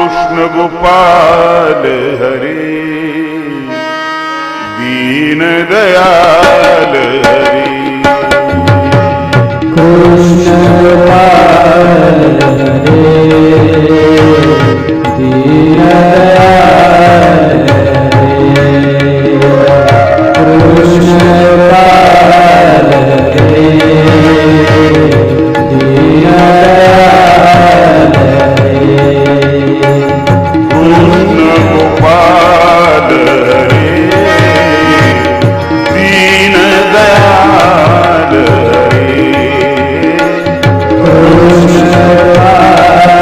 कृष्ण गोपाल हरे दीन दयाल हरे कृष्ण गोपाल हरे दीन दयाल हरे कृष्ण गोपाल हरे दीन दयाल कृष्ण गोपाल हरे दीन दयाल हरे कृष्ण गोपाल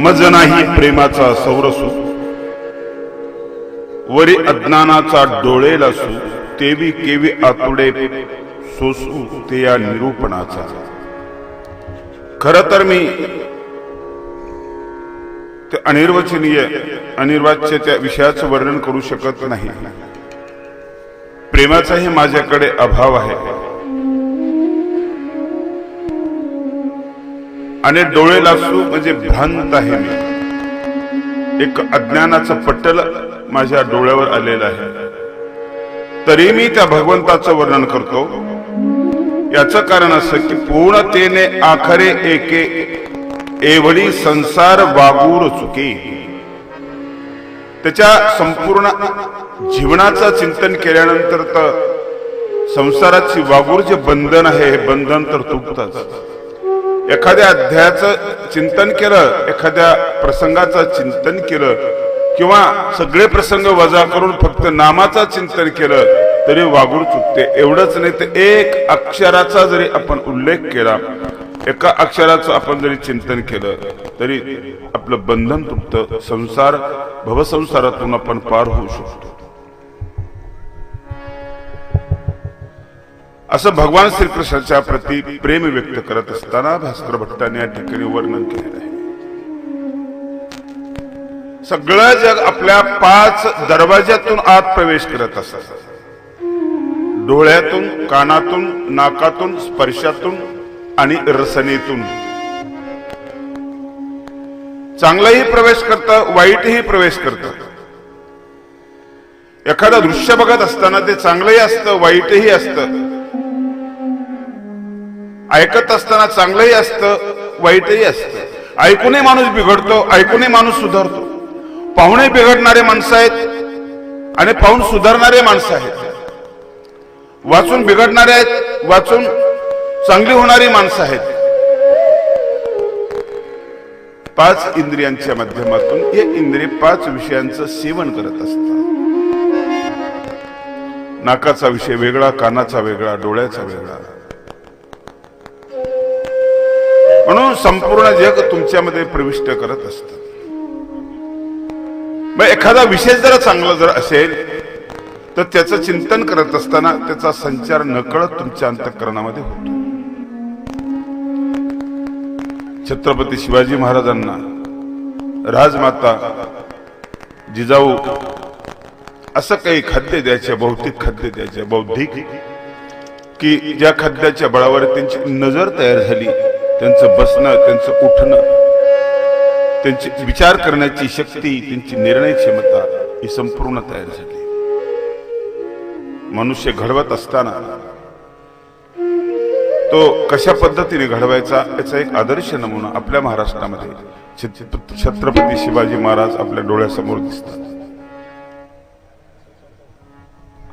मज नाही प्रेमाचा सौरसू वरी अज्ञानाचा डोळेला सू तेवी केवी आतुडे सोसू ते या निरूपणाचा. खर तर मी ते अनिर्वचनीय अनिर्वाच्य विषयाचं वर्णन करू शकत नाही. प्रेमाचाही माझ्याकडे अभाव आहे आणि डोळे लासू म्हणजे भ्रांत आहे मी. एक अज्ञानाचं पट्टल माझ्या डोळ्यावर आलेलं आहे, तरी मी त्या भगवंताचं वर्णन करतो. याचं कारण असं की पूर्णतेने आखरे एके एवढी संसार वागूर चुके. त्याच्या संपूर्ण जीवनाचं चिंतन केल्यानंतर तर संसाराची वागूर जे बंधन आहे हे बंधन तर तुटतच. एखाद्या अध्यायाचं चिंतन केलं, एखाद्या प्रसंगाचं चिंतन केलं किंवा सगळे प्रसंग वजा करून फक्त नामाचं चिंतन केलं तरी वागूर चुकते. एवढंच नाही तर एक अक्षराचा जरी आपण उल्लेख केला, एका अक्षराचं आपण जरी चिंतन केलं तरी आपलं बंधन तुटतं. संसार भवसंसारातून आपण पार होऊ शकतो. असं भगवान श्रीकृष्णाच्या प्रती प्रेम व्यक्त करत असताना भास्कर भट्टाने या ठिकाणी वर्णन केलेलं आहे. सगळं जग आपल्या 5 दरवाज्यातून आत प्रवेश करत असत. डोळ्यातून, कानातून, नाकातून, स्पर्शातून आणि रसनेतून. चांगलाही प्रवेश करतं, वाईटही प्रवेश करतं. एखादं दृश्य बघत असताना ते चांगलंही असतं, वाईटही असतं. ऐकत असताना चांगलंही असतं, वाईटही असतं. ऐकूनही माणूस बिघडतो, ऐकूनही माणूस सुधारतो. पाहुणे बिघडणारे माणसं आहेत आणि पाहून सुधारणारे माणसं आहेत. वाचून बिघडणारे आहेत, वाचून चांगली होणारी माणसं आहेत. 5 इंद्रियांच्या माध्यमातून हे इंद्रिय 5 विषयांचं सेवन करत असतात. नाकाचा विषय वेगळा, कानाचा वेगळा, डोळ्याचा वेगळा. म्हणून संपूर्ण जग तुमच्यामध्ये प्रविष्ट करत असतं. मग एखादा विषय जर चांगला जर असेल तर त्याचं चिंतन करत असताना त्याचा संचार नकळत तुमच्या अंतःकरणामध्ये होतो. छत्रपती शिवाजी महाराजांना राजमाता जिजाऊ असं काही खाद्य द्यायचे, भौतिक खाद्य द्यायचे, बौद्धिक, की ज्या खाद्याच्या बळावर त्यांची नजर तयार झाली, त्यांचं बसणं, त्यांचं उठणं, त्यांची विचार करण्याची शक्ती, त्यांची निर्णय क्षमता ही संपूर्ण तयार झाली. मनुष्य घडवत असताना तो कशा पद्धतीने घडवायचा याचा एक आदर्श नमुना आपल्या महाराष्ट्रामध्ये छत्रपती शिवाजी महाराज आपल्या डोळ्यासमोर दिसतात.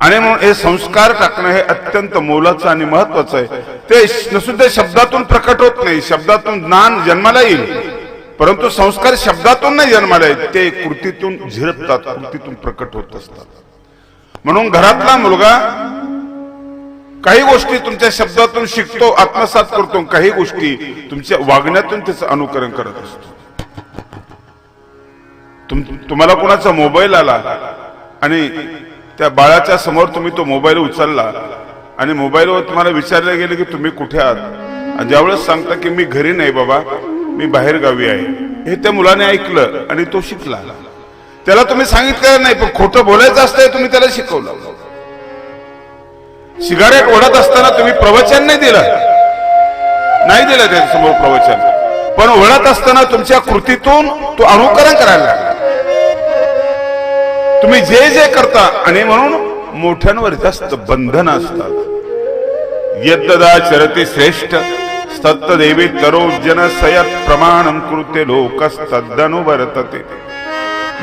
आणि म्हणून हे संस्कार टाकणं हे अत्यंत मोलाचं आणि महत्वाचं आहे. ते सुद्धा शब्दातून प्रकट होत नाही. शब्दातून ज्ञान जन्माला येईल, परंतु संस्कार शब्दातून नाही जन्माला येत, ते कृतीतून झिरपतात, कृतीतून प्रकट होत असतात. म्हणून घरातला मुलगा काही गोष्टी तुमच्या शब्दातून शिकतो, आत्मसात करतो, काही गोष्टी तुमच्या वागण्यातून त्याचं अनुकरण करत असतो. तुम्हाला कोणाचा मोबाईल आला आणि त्या बाळाच्या समोर तुम्ही तो मोबाईल उचलला आणि मोबाईलवर तुम्हाला विचारलं गेलं की तुम्ही कुठे आहात, आणि ज्यावेळेस सांगता की मी घरी नाही बाबा, मी बाहेर गावी आहे, हे त्या मुलाने ऐकलं आणि तो शिकला. त्याला तुम्ही सांगितलं नाही, पण खोटं बोलायचं असतंय तुम्ही त्याला शिकवलं. सिगारेट ओढत असताना तुम्ही प्रवचन नाही दिलं त्याच्यासमोर प्रवचन, पण ओढत असताना तुमच्या कृतीतून तो अनुकरण करायला लागला. तुम्ही जे जे करता, आणि म्हणून मोठ्यांवर जास्त बंधन असतात. यद्ददा चरती श्रेष्ठ सत्तदेवी तरोजन सयत प्रमाणम कृते लोकस्तदनुवर्तते.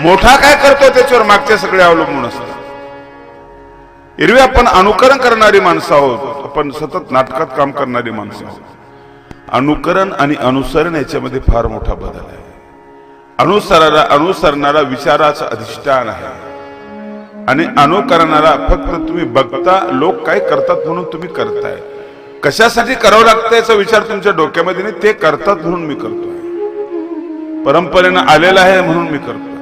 मोठा काय करतो त्याच्यावर मागचे सगळे अवलंबून असतात. एरवी आपण अनुकरण करणारी माणसं आहोत, आपण सतत नाटकात काम करणारी माणसं आहोत. अनुकरण आणि अनुसरण याच्यामध्ये फार मोठा बदल आहे. अनुसरणारा विचाराचं अधिष्ठान आहे आणि अनुकरणारा फक्त तुम्ही बघता, लोक काय करतात म्हणून तुम्ही करताय. कशासाठी करावं लागतं याचा विचार तुमच्या डोक्यामध्ये नाही, ते करतात म्हणून मी करतोय, परंपरेनं आलेला आहे म्हणून मी करतोय.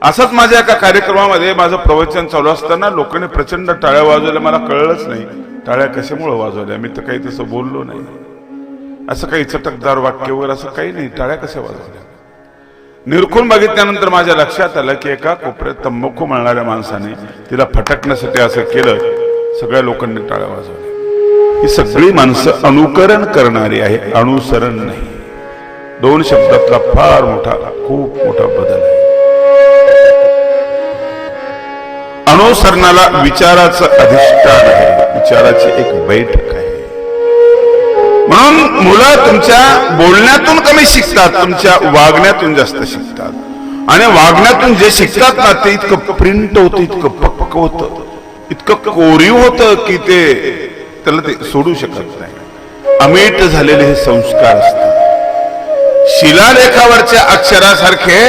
असंच माझ्या एका कार्यक्रमामध्ये माझं प्रवचन चालू असताना लोकांनी प्रचंड टाळ्या वाजवल्या. मला कळलंच नाही टाळ्या कशामुळे वाजवल्या. मी तर काही तसं बोललो नाही, असं काही चटकदार वाक्य वगैरे असं काही नाही. टाळ्या कशा वाजवल्या निरखून बघितल्यानंतर माझ्या लक्षात आलं की एका कोपऱ्यात तंबाखू मळणाऱ्या माणसाने तिला फटकण्यासाठी असं केलं. सगळ्या लोकांनी टाळ्या वाजवल्या. ही सगळी माणसं अनुकरण करणारी आहे, अनुसरण नाही. 2 शब्दातला फार मोठा, खूप मोठा बदल आहे. अनुसरणाला विचाराचं अधिष्ठान आहे, विचाराची एक बैठक आहे. म्हणून मुलं तुमच्या बोलण्यातून कमी शिकतात, तुमच्या वागण्यातून जास्त शिकतात. आणि वागण्यातून जे शिकतात ना ते इतकं प्रिंट होतं, इतकं पक्क होतं, इतकं कोरीव होतं की ते त्याला ते सोडू शकत नाही. अमीट झालेले हे संस्कार असतात. शिलालेखावरच्या अक्षरासारखे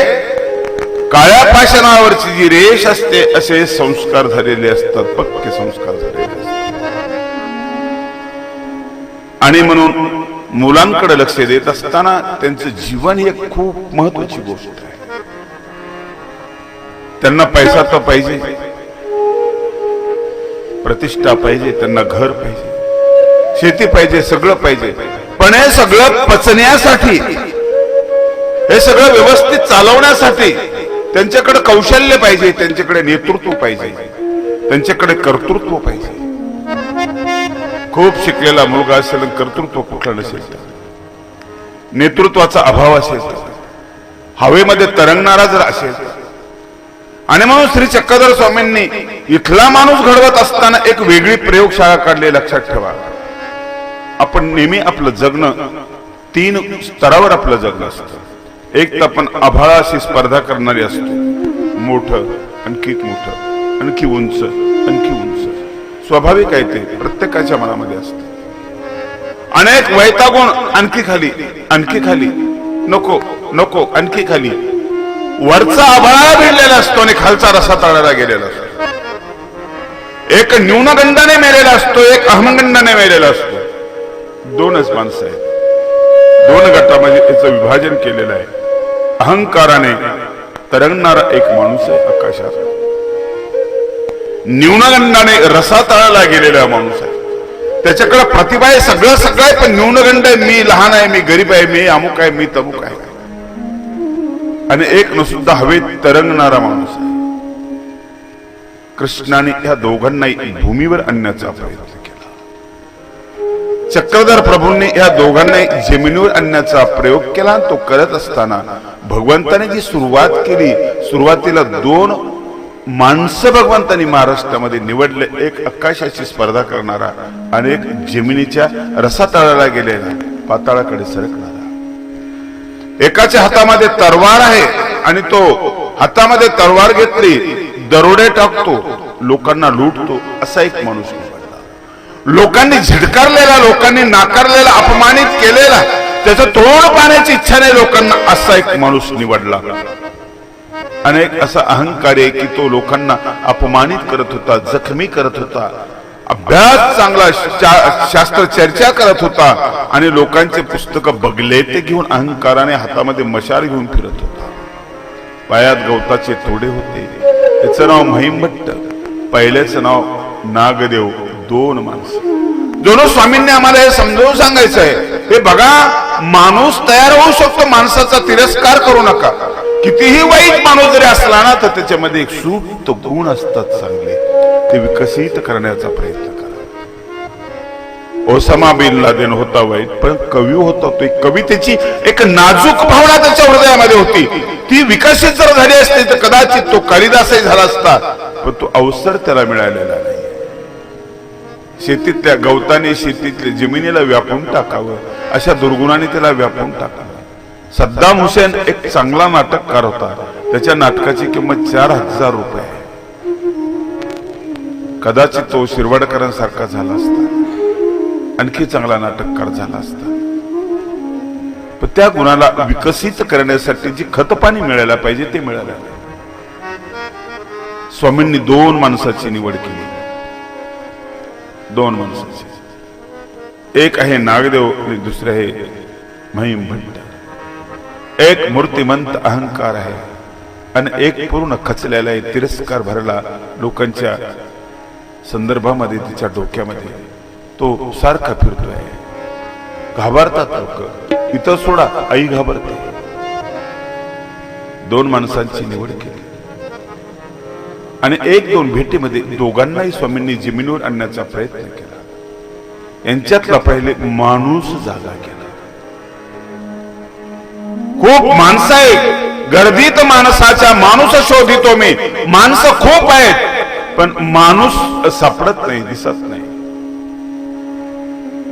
काळ्या पाषाणावरची जी रेष असते असे संस्कार झालेले असतात, पक्के संस्कार झालेले असतात. आणि म्हणून मुलांकडे लक्ष देत असताना त्यांचं जीवन ही एक खूप महत्वाची गोष्ट आहे. त्यांना पैसा तर पाहिजे, प्रतिष्ठा पाहिजे, त्यांना घर पाहिजे, शेती पाहिजे, सगळं पाहिजे. पण हे सगळं पचण्यासाठी, हे सगळं व्यवस्थित चालवण्यासाठी त्यांच्याकडे कौशल्य पाहिजे, त्यांच्याकडे नेतृत्व पाहिजे, त्यांच्याकडे कर्तृत्व पाहिजे. खूप शिकलेला मुलगा असेल, कर्तृत्व कुठलं नसेल, नेतृत्वाचा अभाव असेल, हवेमध्ये तरंगणारा जर असेल. आणि म्हणून श्री चक्रधर स्वामींनी इथला माणूस घडवत असताना एक वेगळी प्रयोगशाळा काढली. लक्षात ठेवा, आपण नेहमी आपलं जगणं 3 स्तरावर आपलं जगणं असतं. एक तर आपण आभाळाशी स्पर्धा करणारी असतो, मोठं, आणखी मोठं, आणखी उंच, आणखी उंच. स्वाभाविक आहे ते, प्रत्येकाच्या मनामध्ये असतं. अनेक वैतागुण, आणखी खाली, आणखी खाली, नको नको, आणखी खाली. वरचा आभाळा भिडलेला असतो आणि खालचा रसा तळाला गेलेला असतो. एक न्यूनगंडाने मेलेला असतो, एक अहमगंडाने मेलेला असतो. 2च माणसं आहेत. 2 गटामध्ये याचं विभाजन केलेलं आहे. अहंकाराने तरंगणारा एक माणूस आहे आकाशात, न्यूनगंडाने रसा तळाला गेलेला माणूस आहे. त्याच्याकडे प्रतिभा आहे, सगळं सगळं आहे, पण न्यूनगंड आहे, मी लहान आहे, मी गरीब आहे, मी अमुक आहे, मी तमुक आहे. आणि एक न सुद्धा हवेत तरंगणारा माणूस आहे. कृष्णाने या दोघांनाही भूमीवर आणण्याचा प्रयत्न केला. चक्रधर प्रभूंनी या दोघांनाही जमिनीवर आणण्याचा प्रयोग केला. तो करत असताना भगवंताने जी सुरुवात केली, सुरुवातीला 2 माणसं भगवंतांनी महाराष्ट्रामध्ये निवडले. एक आकाशाची स्पर्धा करणारा आणि एक जमिनीच्या रसातळाला गेलेला, पाताळाकडे सरकणारा. एकाच्या हातामध्ये तरवार आहे आणि तो हातामध्ये तरवार घेतली, दरोडे टाकतो, लोकांना लुटतो, असा एक माणूस निवडला. लोकांनी झिडकारलेला, लोकांनी नाकारलेला, अपमानित केलेला, त्याचं तोंड पाहण्याची इच्छा नाही लोकांना, असा एक माणूस निवडला. अनेक असा अहंकारी आहे की तो लोकांना अपमानित करत होता, जखमी करत होता, अभ्यास चांगला, शास्त्र चर्चा करत होता आणि लोकांचे पुस्तक बगले ते घेऊन अहंकाराने हातामध्ये मशाल घेऊन फिरत होता. पायात गवताचे तोडे होते. त्याचं नाव महिमभट्ट, पहिल्याचं नाव नागदेव. 2 माणसं. दोन स्वामींनी आम्हाला हे समजावून सांगायचं आहे, हे बघा, माणूस तयार होऊ शकतो, माणसाचा तिरस्कार करू नका. कितीही वाईट माणूस जरी असला ना तर त्याच्यामध्ये एक सुप्त गुण असतात चांगले, ते विकसित करण्याचा प्रयत्न करा. ओसामा बिन लादेन होता वाईट, पण कवी होता तो. एक कवितेची एक नाजूक भावना त्याच्या हृदयामध्ये होती, ती विकसित जर झाली असती तर कदाचित तो कालिदासही झाला असता, पण तो अवसर त्याला मिळालेला नाही. शेतीतल्या गवताने शेतीतल्या जमिनीला व्यापून टाकावं, अशा दुर्गुणाने त्याला व्यापून टाकावं. सद्दाम हुसेन एक चांगला नाटककार होता, त्याच्या नाटकाची किंमत 4000 रुपये. कदाचित तो शिरवाडकरांसारखा झाला असता, आणखी चांगला नाटककार झाला असता. पण त्या गुणाला विकसित करण्यासाठी जी खतपाणी मिळायला पाहिजे ते मिळालं नाही. स्वामींनी 2 माणसाची निवड केली. 2 माणसाची. एक आहे नागदेव आणि दुसरे आहे महिमभट्ट. एक मूर्तिमंत अहंकार आहे आणि एक पूर्ण खचलेला आहे, तिरस्कार भरला लोकांच्या संदर्भामध्ये. तिच्या डोक्यामध्ये तो सारखा फिरतोय. घाबरतात लोक, इथं सोडा, आई घाबरते. 2 माणसांची निवड केली आणि 1-2 भेटीमध्ये दोघांनाही स्वामींनी जमिनीवर आणण्याचा प्रयत्न केला. यांच्यातला पहिले माणूस जागा केला. खूप माणसं आहेत, गर्दीत माणसाच्या माणूस शोधितो मी. माणसं खूप आहेत पण माणूस सापडत नाही, दिसत नाही.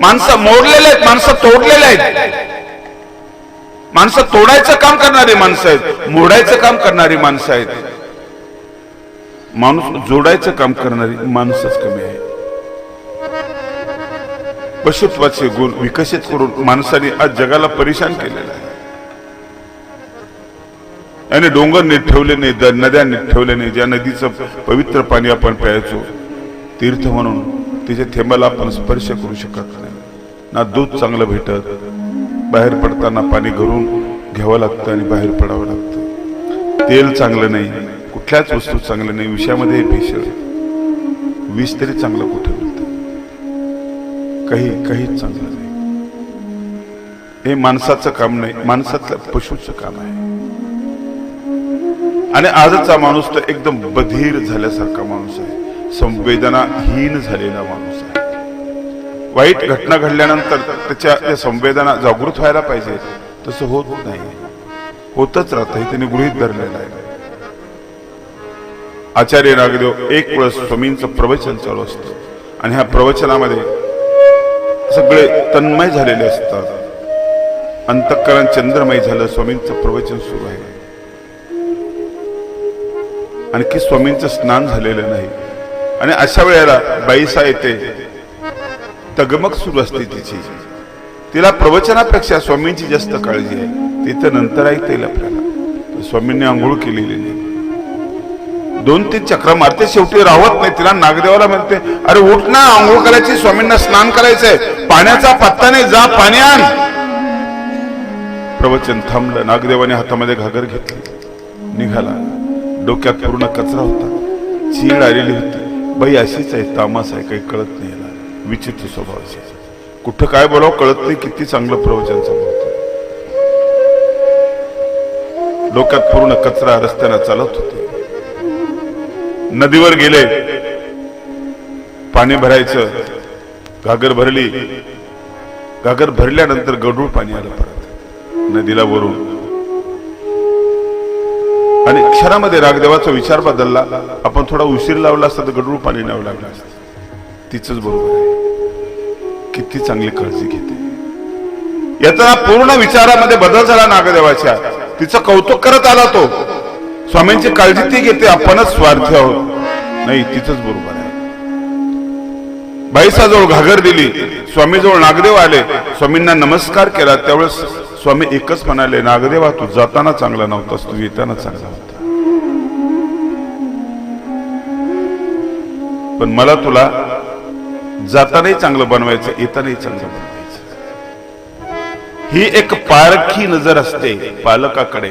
माणसं मोडलेले आहेत, माणसं तोडलेले आहेत. माणसं तोडायचं काम करणारी माणसं आहेत, मोडायचं काम करणारी माणसं आहेत. माणूस जोडायचं काम करणारी माणसंच कमी आहे. पशुत्वाचे गुण विकसित करून माणसाने आज जगाला परेशान केलेलं आहे. याने डोंगर नीट ठेवले नाही, नद्या नीट ठेवल्या नाही. ज्या नदीचं पवित्र पाणी आपण प्यायचो तीर्थ म्हणून, तिच्या थेंबाला आपण स्पर्श करू शकत नाही. ना दूध चांगलं भेटत, बाहेर पडताना पाणी घरून घ्यावं लागतं आणि बाहेर पडावं लागतं. तेल चांगलं नाही, कुठल्याच वस्तू चांगलं नाही, विषयामध्ये भेसळ. विष तरी चांगलं कुठे मिळतं? काहीच चांगलं नाही. हे माणसाचं काम नाही, माणसातलं पशुचं काम आहे. आणि आजचा माणूस तर एकदम बधीर झाल्यासारखा माणूस आहे, संवेदनाहीन झालेला माणूस आहे. वाईट घटना घडल्यानंतर त्याच्या संवेदना जागृत व्हायला पाहिजे, तसं होत नाही, होतच राहत. हे त्यांनी गृहीत धरलेलं आहे. आचार्य नागदेव एक वेळ स्वामींचं प्रवचन चालू असतं आणि ह्या प्रवचनामध्ये सगळे तन्मय झालेले असतात. अंतःकरण चंद्रमय झालं, स्वामींचं प्रवचन सुरू आहे. आणखी स्वामींचं स्नान झालेलं नाही. आणि अशा वेळेला बाईसा येते, तगमग सुरू असते तिची. तिला प्रवचनापेक्षा स्वामींची जास्त काळजी आहे. तिथं नंतर ऐकता येईल आपल्याला. स्वामींनी आंघोळ केलेली नाही, 2-3 चक्र मारते, शेवटी राहत नाही. तिला नागदेवाला म्हणते, अरे उठ ना, आंघोळ करायची, स्वामींना स्नान करायचंय, पाण्याचा पत्ता नाही, जा पाणी आण. प्रवचन थांबलं. नागदेवाने हातामध्ये घागर घेतली, निघाला. डोक्यात पूर्ण कचरा होता, चीड आलेली होती. बाई अशीच आहे, तामास आहे, काही कळत नाही याला, विचित्र स्वभावाची. कुठं काय बोलावं कळत नाही. किती चांगलं प्रवचन चालू होतं. डोक्यात पूर्ण कचरा, रस्त्यानं चालत होते. नदीवर गेले, पाणी भरायचं. घागर भरली. घागर भरल्यानंतर गढूळ पाणी आलं परत नदीला वरून. आणि क्षणामध्ये रागदेवाचा विचार बदलला. आपण थोडा उशीर लावला असता तर गढूळ पाणी न्यावं लागलं असतं. तिचंच बरोबर आहे. किती चांगली काळजी घेते. याचा पूर्ण विचारामध्ये बदल झाला नागदेवाच्या. तिचं कौतुक करत आला तो. स्वामींची काळजी ती घेते, आपणच स्वार्थी आहोत. नाही, तिचंच बरोबर आहे. बाईसाजवळ घागर दिली, स्वामीजवळ नागदेव आले, स्वामींना नमस्कार केला. त्यावेळेस स्वामी एकच म्हणाले, नागदेवा तू जाताना चांगला नव्हतास, तू येताना चांगला होता. पण मला तुला जातानाही चांगलं बनवायचं, येतानाही चांगलं बनवायचं. ही एक पारखी नजर असते पालकाकडे.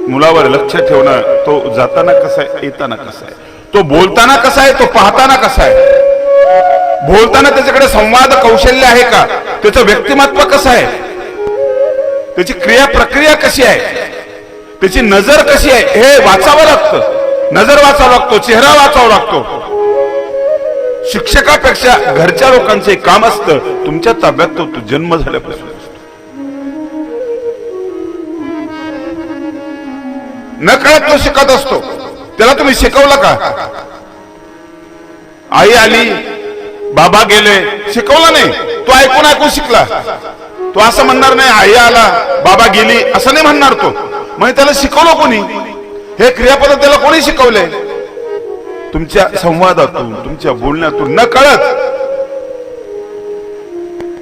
मुलावर लक्ष ठेवणं, तो जाताना कसा आहे, येताना कसा आहे, तो बोलताना कसा आहे, तो पाहताना कसा आहे. बोलताना त्याच्याकडे संवाद कौशल्य आहे का, त्याचं व्यक्तिमत्व कसं आहे, त्याची क्रिया प्रक्रिया कशी आहे, त्याची नजर कशी आहे, हे वाचावं लागतं. नजर वाचावं लागतो, चेहरा वाचावा लागतो. शिक्षकापेक्षा घरच्या लोकांचं एक काम असतं, तुमच्या ताब्यात तो जन्म झाल्यापासून असतो. न कळत तो शिकत असतो. त्याला तुम्ही शिकवलं का? आई आली, बाबा गेले, शिकवलं नाही. तो ऐकून ऐकून शिकला. तो असं म्हणणार नाही, आई आला बाबा गेली असं नाही म्हणणार तो. म्हणजे त्याला शिकवलं कोणी? हे क्रियापद त्याला कोणी शिकवले? तुमच्या संवादातून, तुमच्या बोलण्यातून, न कळत.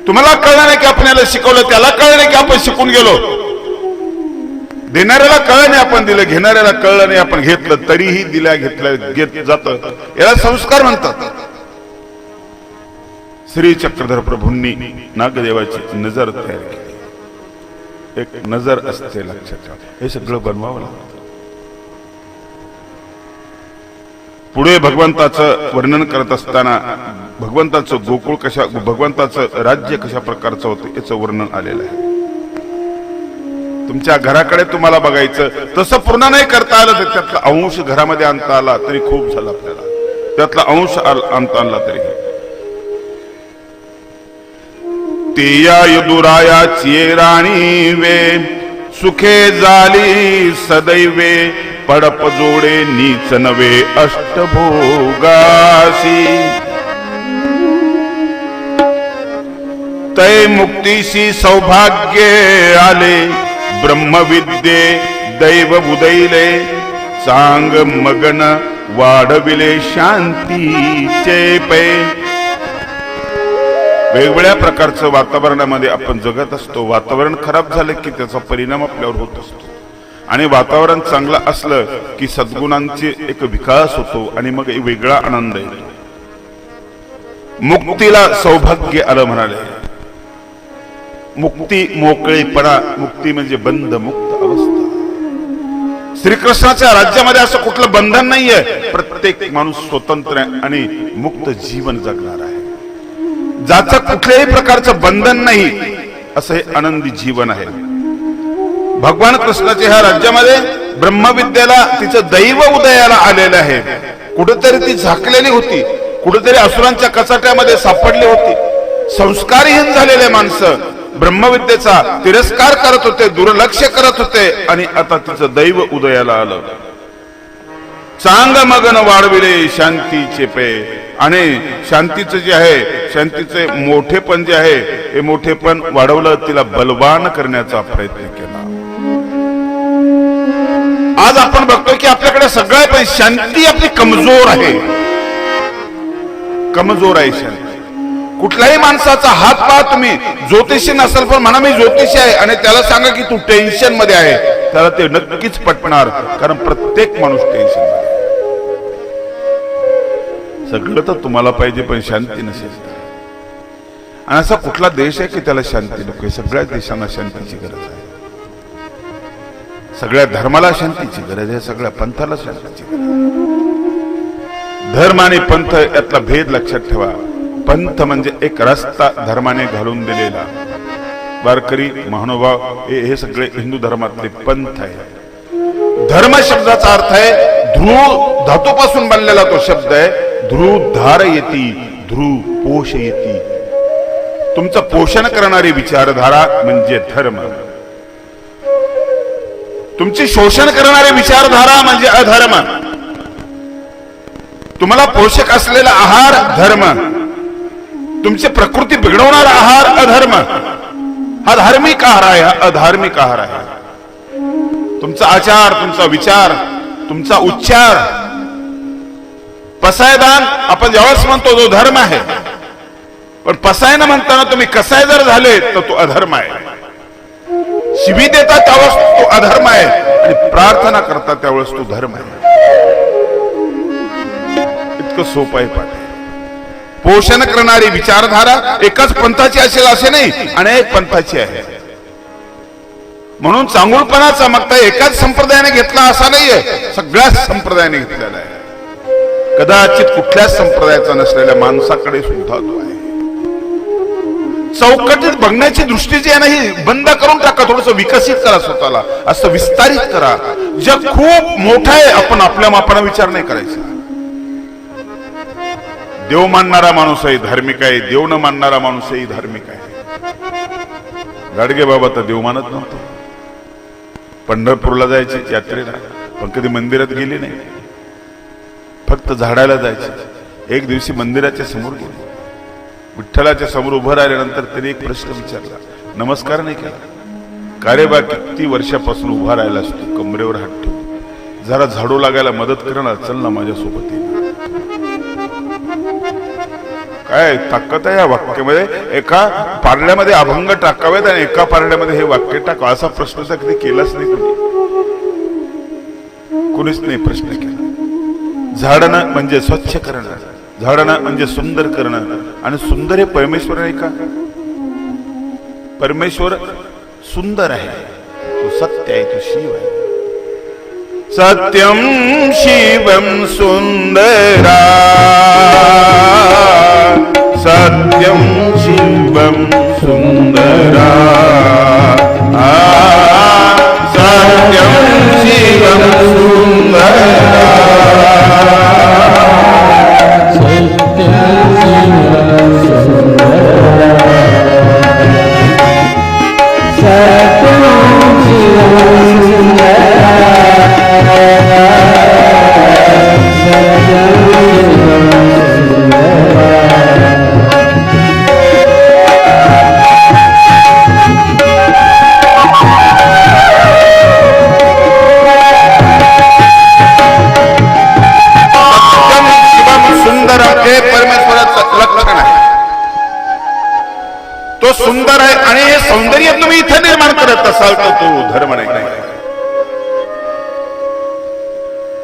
तुम्हाला कळलं नाही की आपण याला शिकवलं, त्याला कळलं नाही की आपण शिकून गेलो. देणाऱ्याला कळलं नाही आपण दिलं, घेणाऱ्याला कळलं नाही आपण घेतलं, तरीही दिल्या घेतलं घेत जात. याला संस्कार म्हणतात. श्री चक्रधर प्रभूंनी नागदेवाची नजर तयार केली. एक नजर असते, लक्षात ठेवा. हे सगळं बनवावं लागतं. पुढे भगवंताचं वर्णन करत असताना भगवंताचं गोकुळ कशा, भगवंताचं राज्य कशा प्रकारचं होतं याचं वर्णन आलेलं आहे. तुमच्या घराकडे तुम्हाला बघायचं, तसं पूर्ण नाही करता आलं तर त्यातला अंश घरामध्ये आणता आला तरी खूप झालं आपल्याला. त्यातला अंश आणता आला तरी. तेया यदुराया चेराणी वे सुखे झाली सदैवे पडप जोडे नीच नवे अष्टभोगासी. तै मुक्तीशी सौभाग्य आले, ब्रह्मविद्ये दैव उदयले, चांग मगन वाढविले शांतीचे पै. वेगवेगळ्या प्रकारचं वातावरणामध्ये आपण जगत असतो. वातावरण खराब झालं की त्याचा परिणाम आपल्यावर होत असतो, आणि वातावरण चांगलं असलं की सद्गुणांचे एक विकास होतो आणि मग एक वेगळा आनंद येतो. मुक्तीला सौभाग्य आलं म्हणाले. मुक्ती मोकळेपणा, मुक्ती म्हणजे बंध मुक्त अवस्था. श्रीकृष्णाच्या राज्यामध्ये असं कुठलं बंधन नाहीये. प्रत्येक माणूस स्वतंत्र आणि मुक्त जीवन जगणार आहे. ज्याचं कुठल्याही प्रकारचं बंधन नाही असं हे आनंदी जीवन आहे. भगवान कृष्णाच्या ह्या राज्यामध्ये ब्रह्मविद्येला तिचं दैव उदयाला आलेलं आहे. कुठेतरी ती झाकलेली होती, कुठेतरी असुरांच्या कचाट्यामध्ये सापडली होती. संस्कारहीन झालेले माणसं ब्रह्मविद्येचा तिरस्कार करत होते, दुर्लक्ष करत होते, आणि आता तिचं दैव उदयाला आलं. चांग मगन वाढविले शांतीचे पे. आणि शांतीचं जे आहे, शांतीचे मोठेपण जे आहे, हे मोठेपण वाढवलं. तिला बलवान करण्याचा प्रयत्न केला. आज आपण बघतोय की आपल्याकडे सगळं पण शांती आपली कमजोर आहे. कमजोर आहे शांती. कुठल्याही माणसाचा हात पहा तुम्ही, ज्योतिषी नसेल पण म्हणा मी ज्योतिषी आहे, आणि त्याला सांगा की तू टेन्शन मध्ये आहे, त्याला ते नक्कीच पटणार. कारण प्रत्येक माणूस टेन्शन मध्ये. सगळं तर तुम्हाला पाहिजे पण शांती नसेल. आणि असा कुठला देश आहे की त्याला शांती नको? सगळ्या देशांना शांतीची गरज आहे. सगळ्या धर्माला शांतीची गरज आहे, सगळ्या पंथाला शांतीची गरज आहे. धर्म आणि पंथ यातला भेद लक्षात ठेवा. पंथ म्हणजे एक रस्ता धर्माने घालून दिलेला. वारकरी महानुभाव हे सगळे हिंदू धर्मातले पंथ आहे. धर्म शब्दाचा अर्थ आहे ध्रुव धातूपासून बनलेला तो शब्द आहे. ध्रुव धार येती, ध्रुव पोष येती. तुमचं पोषण करणारी विचारधारा म्हणजे धर्म. तुमची शोषण करणारी विचारधारा म्हणजे अधर्म. तुम्हाला पोषक असलेला आहार धर्म, तुमची प्रकृती बिघडवणारा आहार अधर्म. हा धार्मिक आहार आहे, हा अधार्मिक आहार आहे. तुमचा आचार, तुमचा विचार, तुमचा उच्चार, पसायदान आपण ज्यावेळेस म्हणतो तो धर्म आहे. पण पसायनं म्हणताना तुम्ही कसाय जर झाले तर तो अधर्म आहे. शिवी देता त्यावेळेस तो अधर्म आहे, आणि प्रार्थना करता त्यावेळेस तो धर्म आहे. इतकं सोपं आहे पाठ. पोषण करणारी विचारधारा एकाच पंथाची असेल असे नाही, अनेक पंथाची आहे. म्हणून चांगुलपणाचा मागता एकाच संप्रदायाने घेतला असा नाहीये, सगळ्याच संप्रदायाने घेतलेला आहे. कदाचित कुठल्याच संप्रदायाचा नसलेल्या माणसाकडे सुद्धा तो आहे. चौकटीत बघण्याची दृष्टी जी आहे ना ही बंद करून टाका. थोडस विकसित करा स्वतःला, असं विस्तारित करा. जग खूप मोठं आहे, आपण आपल्या मापाने विचार नाही करायचा. देव मानणारा माणूसही धार्मिक आहे, देव न मानणारा माणूसही धार्मिक आहे. गाडगे बाबा तर देव मानत नव्हते. पंढरपूरला जायचे यात्रेला, पण कधी मंदिरात गेले नाही, फक्त झाडायला जायचे. एक दिवशी मंदिराच्या समोर गेले, विठ्ठलाच्या समोर उभं राहिल्यानंतर त्यांनी एक प्रश्न विचारला. नमस्कार नाही केला. का रे बा, किती वर्षापासून उभा राहिला असतो, कमरेवर हात ठेवून, जरा झाडू लागायला मदत करणार, चल ना माझ्यासोबत ये. काय ताकद आहे या वाक्यामध्ये. एका पारड्यामध्ये अभंग टाकावेत आणि एका पारड्यामध्ये हे वाक्य टाकावं, असा प्रश्न तर कधी केलाच नाही कुणीच नाही प्रश्न केला. झाडणं म्हणजे स्वच्छ करणं, झाडणं म्हणजे सुंदर करणं, आणि सुंदर हे परमेश्वर आहे का? परमेश्वर सुंदर आहे, तो सत्य आहे, तो शिव आहे. सत्यम शिवम सुंदरा, सत्यम शिवम सुंदरा, सत्यम शिवम सुंदरा, असाल तर तो धर्म नाही.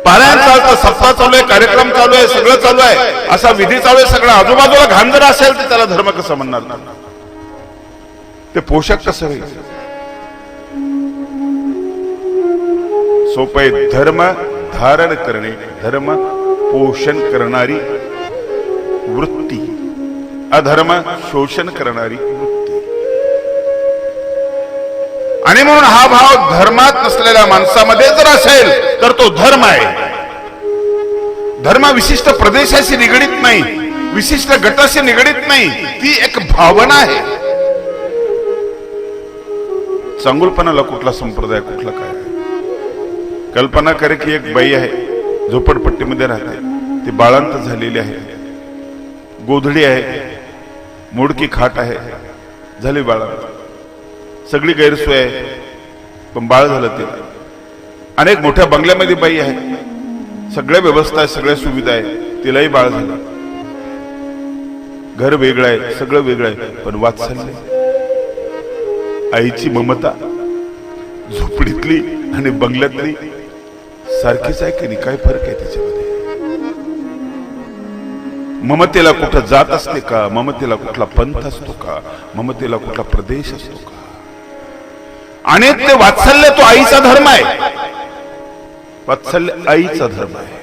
पारायण चालतं, सप्ताह चालू आहे, कार्यक्रम चालू आहे, सगळं चालू आहे, असा विधी चालू आहे, सगळं आजूबाजूला घाण जर असेल तर त्याला धर्म कसं म्हणणार? ते पोषक कसं होईल? सोपे. धर्म धारण करणे, धर्म पोषण करणारी वृत्ती, अधर्म शोषण करणारी वृत्ती. आणि म्हणून हा भाव धर्मात नसलेल्या माणसामध्ये जर असेल तर तो धर्म आहे. धर्म विशिष्ट प्रदेशाशी निगडीत नाही, विशिष्ट गटाशी निगडीत नाही, ती एक भावना आहे. चांगुलपणाला कुठला संप्रदाय, कुठला काय? कल्पना करे की एक बाई आहे, झोपडपट्टीमध्ये राहते, ती बाळांत झालेली आहे, गोधडी आहे, मोडकी खाट आहे, झाली बाळांत, सगळी गैरसोय आहे, पण बाळ झालं तिला. अनेक मोठ्या बंगल्यामध्ये बाई आहे, सगळ्या व्यवस्था आहे, सगळ्या सुविधा आहे, तिलाही बाळ झालं, घर वेगळं आहे, सगळं वेगळं आहे, पण वात्सल्य, आईची ममता झोपडीतली आणि बंगल्यातली सारखीच आहे की नाही? काय फरक आहे त्याच्यामध्ये? ममतेला कुठं जात असते का? ममतेला कुठला पंथ असतो का? ममतेला कुठला प्रदेश असतो का? आणि ते वात्सल्य तो आईचा धर्म आहे. वात्सल्य आईचा धर्म आहे.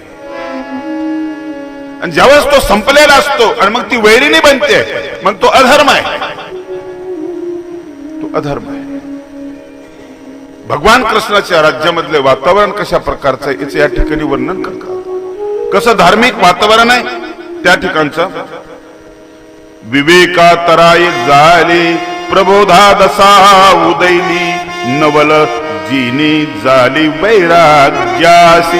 आणि ज्यावेळेस तो संपलेला असतो आणि मग ती वैरिणी बनते, मग तो अधर्म आहे. तो अधर्म आहे. भगवान कृष्णाच्या राज्यामधले वातावरण कशा प्रकारचं आहे याचं या ठिकाणी वर्णन करतात. कसं धार्मिक वातावरण आहे त्या ठिकाणचं. विवेका तराय झाले प्रबोधा दसा उदैली, नवल जिनी झाली वैराग्यासी.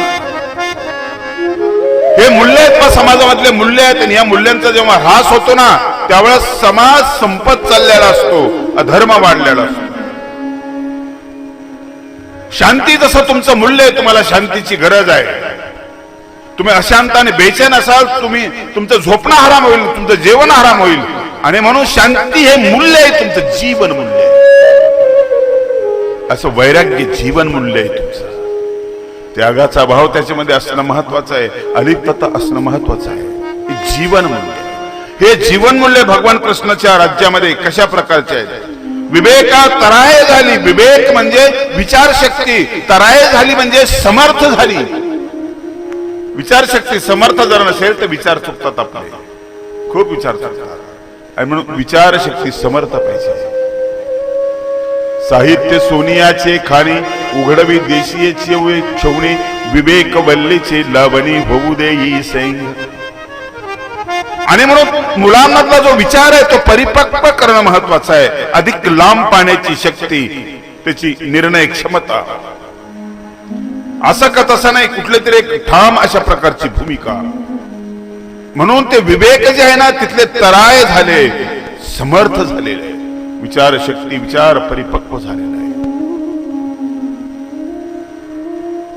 हे मूल्य आहेत, समाजामधले मूल्य आहेत. आणि या मूल्यांचा जेव्हा ह्रास होतो ना, त्यावेळेस समाज संपत चाललेला असतो, अधर्म वाढलेला असतो. शांती जसं तुमचं मूल्य आहे, तुम्हाला शांतीची गरज आहे. तुम्ही अशांत आणि बेचैन असाल, तुमचं झोपणं हराम होईल, तुमचं जेवण हराम होईल. आणि म्हणून शांती हे मूल्य आहे, तुमचं जीवन मूल्य आहे. असं वैराग्य जीवन मूल्य आहे तुमचं. त्यागाचा भाव त्याच्यामध्ये असणं महत्वाचं आहे, अलिप्तता असणं महत्वाचं आहे. हे जीवन मूल्य. हे जीवन मूल्य भगवान कृष्णाच्या राज्यामध्ये कशा प्रकारचे आहेत? विवेका तराय झाली. विवेक म्हणजे विचारशक्ती, तराय झाली म्हणजे समर्थ झाली. विचारशक्ती समर्थ जर नसेल तर विचार चुकतात आपले, खूप विचार चुकतात. आणि म्हणून विचारशक्ती समर्थ पाहिजे. साहित्य सोनियाचे खाणी, उघडवी देशीयचे छवणी, विवेक वल्लीचे लावणी होऊ देई सैंग. आणि म्हणून मुलांमधला जो विचार आहे तो परिपक्व करणं महत्वाचं आहे. अधिक लांब पाहण्याची शक्ती, त्याची निर्णय क्षमता. असं का तसं नाही, कुठले तरी एक ठाम अशा प्रकारची भूमिका. म्हणून ते विवेक जे आहे ना, तिथले तराय झाले, समर्थ झालेले. विचार शक्ती, विचार परिपक्व झालेला आहे.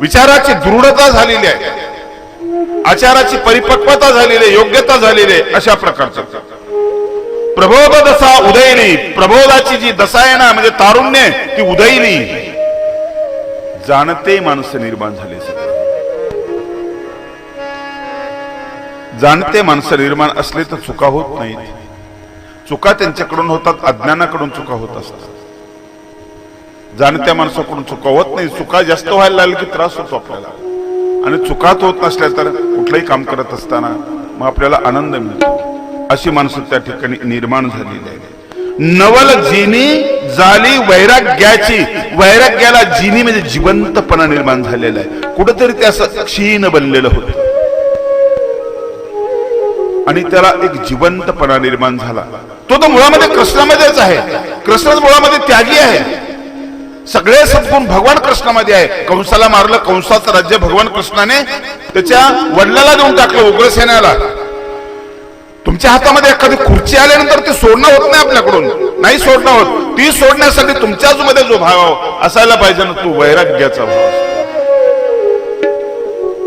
विचाराची दृढता झालेली आहे, आचाराची परिपक्वता झालेली आहे, योग्यता झालेली आहे. अशा प्रकारचं प्रबोध दशा उदयली. प्रबोधाची जी दशा आहे ना, म्हणजे तारुण्य, ती उदयली. जाणते माणसं निर्माण झाले. जाणते माणसं निर्माण असले तर चुका होत नाहीत. चुका त्यांच्याकडून होतात, अज्ञानाकडून चुका होत असतात. जाणत्या माणसाकडून चुका होत नाही. चुका जास्त व्हायला लागली की त्रास होतो आपल्याला. आणि चुकात होत नसल्या तर कुठलंही काम करत असताना मग आपल्याला आनंद मिळतो. अशी माणसं त्या ठिकाणी निर्माण झालेली आहे. नवल जिनी झाली वैराग्याची. वैराग्याला जिनी म्हणजे जिवंतपणा निर्माण झालेला आहे. कुठंतरी ते असं क्षीण बनलेलं होतं आणि त्याला एक जिवंतपणा निर्माण झाला. तो मुळामध्ये कृष्णामध्येच आहे. कृष्णच मुळामध्ये त्यागी आहे. सगळे सद्गुण भगवान कृष्णामध्ये आहे. कंसाला मारलं, कंसाचं राज्य भगवान कृष्णाने त्याच्या वडिलाला देऊन टाकलं, उग्रसेनाला. तुमच्या हातामध्ये एखादी खुर्ची आल्यानंतर ते सोडणं होत नाही आपल्याकडून, नाही सोडणं होत. ती सोडण्यासाठी तुमच्याच मध्ये जो भाव असायला पाहिजे ना, तो वैराग्याचा भाव.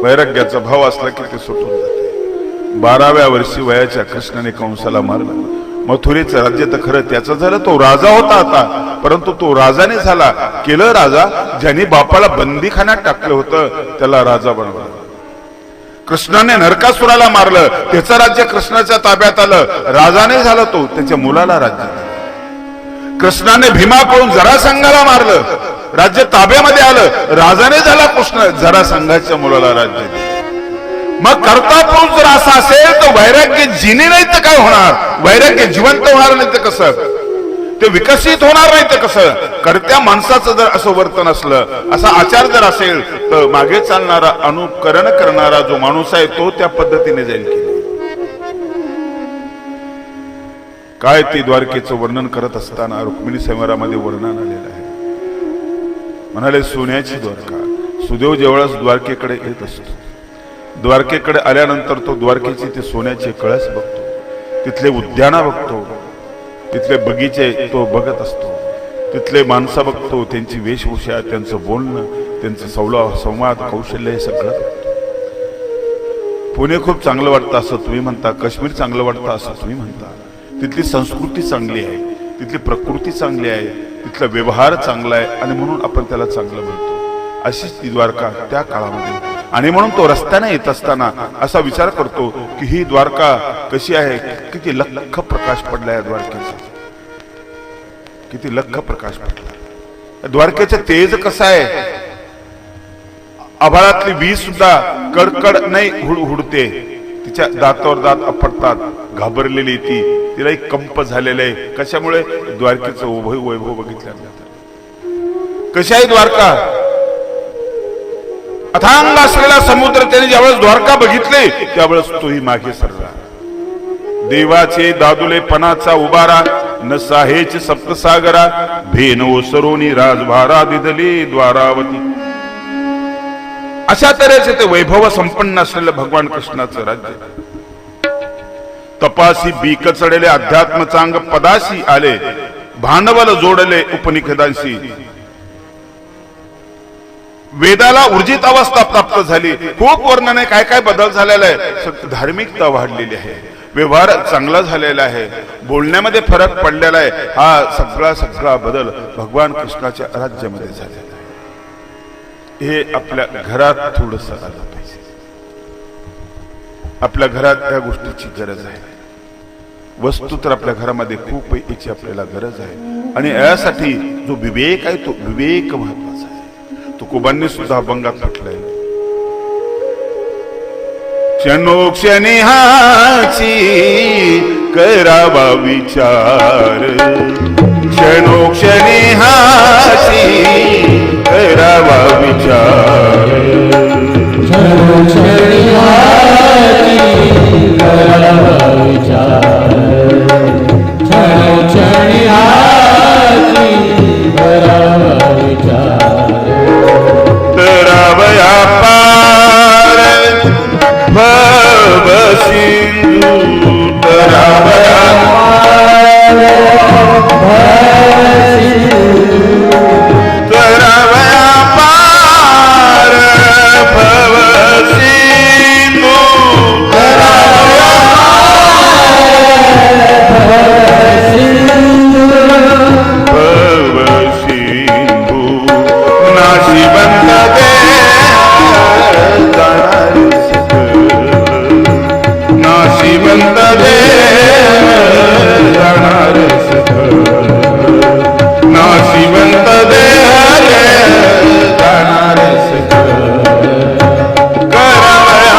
वैराग्याचा भाव असला की ते सुटून जाते. 12व्या वर्षी वयाच्या कृष्णाने कंसाला मारलं. मथुरेचं राज्य तर खरं त्याचं झालं, तो राजा होता आता, परंतु तो राजाने झाला. केलं राजा ज्यांनी बापाला बंदीखान्यात टाकलं होतं त्याला राजा बनवलं. कृष्णाने नरकासुराला मारलं, त्याचं राज्य कृष्णाच्या ताब्यात आलं, राजाने झाला तो, त्याच्या मुलाला राज्य दिलं. कृष्णाने भीमाकडून जरासंघाला मारलं, राज्य ताब्यामध्ये आलं, राजाने झाला कृष्ण, जरासंघाच्या मुलाला राज्य दिलं. मग करता पुरुष जर असा असेल तर वैराग्य जिने नाही तर काय होणार? वैराग्य जिवंत होणार नाही तर कसं? ते विकसित होणार नाही तर कसं? करत्या माणसाचं जर असं वर्तन असलं, असा आचार जर असेल, तर मागे चालणारा, अनुकरण करणारा जो माणूस आहे तो त्या पद्धतीने जाईल की काय. ते द्वारकेचं वर्णन करत असताना रुक्मिणी स्वयंवरामध्ये वर्णन आलेलं आहे. म्हणाले सोन्याची द्वारका. सुदेव जेवढाच द्वारकेकडे येत असतो, द्वारकेकडे आल्यानंतर तो द्वारकेची ते सोन्याचे कळस बघतो, तिथले उद्याना बघतो, तिथले बगीचे तो बघत असतो, तिथले माणसं बघतो, त्यांची वेशभूषा, त्यांचं बोलणं, त्यांचं संवाद कौशल्य, हे सगळं बघतो. पुणे खूप चांगलं वाटतं असं तुम्ही म्हणता, काश्मीर चांगलं वाटतं असं तुम्ही म्हणता. तिथली संस्कृती चांगली आहे, तिथली प्रकृती चांगली आहे, तिथला व्यवहार चांगला आहे आणि म्हणून आपण त्याला चांगलं म्हणतो. अशीच ती द्वारका त्या काळामध्ये. आणि म्हणून तो रस्त्याने येत असताना असा विचार करतो की ही द्वारका कशी आहे, किती लख प्रकाश पडला या द्वारकेचा, किती लख प्रकाश पडला. द्वारकेचं तेज कसं आहे, आभाळातली वीज सुद्धा कडकड नाही हुडते, तिच्या दातावर दात आपटतात, घाबरलेली ती, तिला एक कंप झालेला आहे. कशामुळे? द्वारकेचं वैभव बघितल्यानंतर. कशी आहे द्वारका? अथांग असलेला समुद्र. त्याने ज्यावेळेस द्वारका बघितले त्यावेळेस तोही मागे सरला. देवाचे दादुलेपणाचा उबारा, न साहेच सप्तसागरा, भेन ओसरोनी राजभारा दिदली द्वारावती. अशा तऱ्हेचे ते वैभव संपन्न असलेलं भगवान कृष्णाचं राज्य. तपासी बीक चढले अध्यात्म चांग पदाशी आले, भांडवल जोडले उपनिषदांशी. वेदाला ऊर्जित अवस्था प्राप्त झाली. खूप वर्णने काय काय बदल झालेला आहे. धार्मिकता वाढलेली आहे, व्यवहार चांगला झालेला आहे, बोलण्यामध्ये फरक पडलेला आहे. हा सगळा बदल भगवान कृष्णाच्या राज्यामध्ये झालेला आहे. हे आपल्या घरात थोडंसं आलं पाहिजे. आपल्या घरात या गोष्टीची गरज आहे. वस्तू तर आपल्या घरामध्ये खूप याची आपल्याला गरज आहे. आणि यासाठी जो विवेक आहे तो विवेक महत्वाचा आहे. तुकोबांनी सुद्धा अभंगात म्हटलंय, क्षणोक्षणी हाची करावा विचार, क्षणोक्षणी हाची करावा विचार, क्षणोक्षणी हाची करावा विचार, क्षणोक्षणी हाची करावा विचार. तरावया पार भव सिंधू, तरावया पार भव सिंधू, तरावया पार भव सिंधू, तरावया पार भव सिंधू. नाशिवंत नाशिवंत जाणार सखल, नाशिवंत जाणार सखल. करावया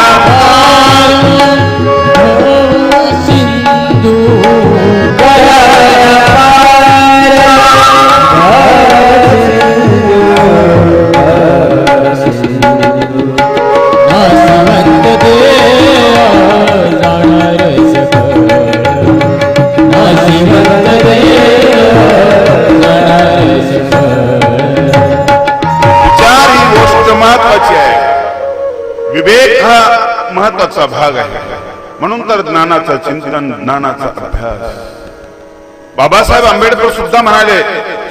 सिंधू, करावया महत्वाची आहे. विवेक हा महत्वाचा भाग आहे. म्हणून तर ज्ञानाचं चिंतन, ज्ञानाचा अभ्यास. बाबासाहेब आंबेडकर सुद्धा म्हणाले,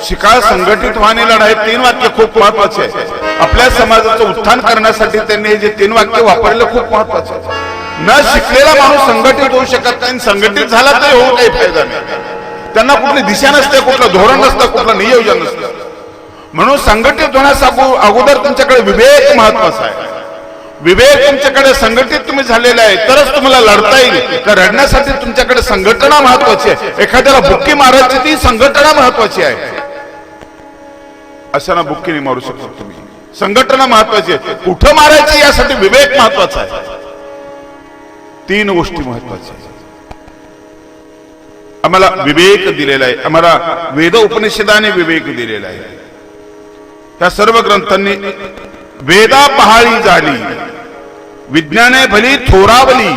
शिकाळ संघटित व्हाने लढाई. 3 वाक्य खूप महत्वाचे आहे. आपल्या समाजाचं उत्थान करण्यासाठी त्यांनी हे जे 3 वाक्य वापरले खूप महत्वाचे आहे. न शिकलेला माणूस संघटित होऊ शकत नाही, संघटित झाला तरी होऊ काही फायदा नाही. त्यांना कुठली दिशा नसते, कुठलं धोरण नसतं, कुठलं नियोजन नसतं. म्हणून संघटित होण्यास अगोदर तुमच्याकडे विवेक महत्वाचा आहे. विवेक तुमच्याकडे संघटित तुम्ही झालेला आहे तरच तुम्हाला लढता येईल. तर लढण्यासाठी तुमच्याकडे संघटना महत्वाची आहे. एखाद्याला बुक्की मारायची ती संघटना महत्वाची आहे. अशाना बुक्की नाही मारू शकतो तुम्ही. संघटना महत्वाची आहे. कुठं मारायची यासाठी विवेक महत्वाचा आहे. 3 गोष्टी महत्वाच्या आहेत. आम्हाला विवेक दिलेला आहे. आम्हाला वेद उपनिषदाने विवेक दिलेला आहे. या सर्व ग्रंथांनी वेदा पहाळी झाली, विज्ञाने भली थोरावली.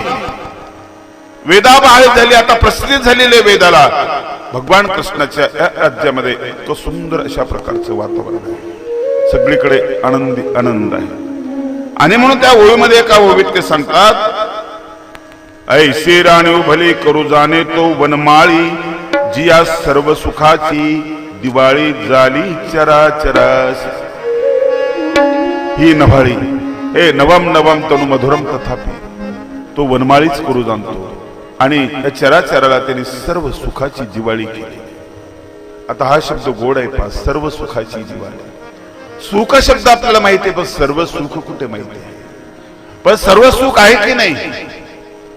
वेदा पहाळी झाली, आता प्रसिद्ध झालेले वेदाला. भगवान कृष्णाच्या या राज्यामध्ये तो सुंदर अशा प्रकारचं वातावरण आहे. सगळीकडे आनंदी आनंद आहे. आणि म्हणून त्या ओळीमध्ये एका ओळीत ते सांगतात, ऐसे राणीव भले करू जाणे तो वनमाळी, जिया सर्व सुखाची दिवाळी झाली चराचरास. ही नभाळी हे नवम नवम तनु मधुरम तथापि, तो वनमाळीच करू जाणतो आणि या चराचराला त्यांनी सर्व सुखाची दिवाळी केली. आता हा शब्द गोड आहे पहा, सर्व सुखाची दिवाळी. सुख शब्द आपल्याला माहिती आहे, पण सर्व सुख कुठे माहिती आहे? पण सर्व सुख आहे की नाही?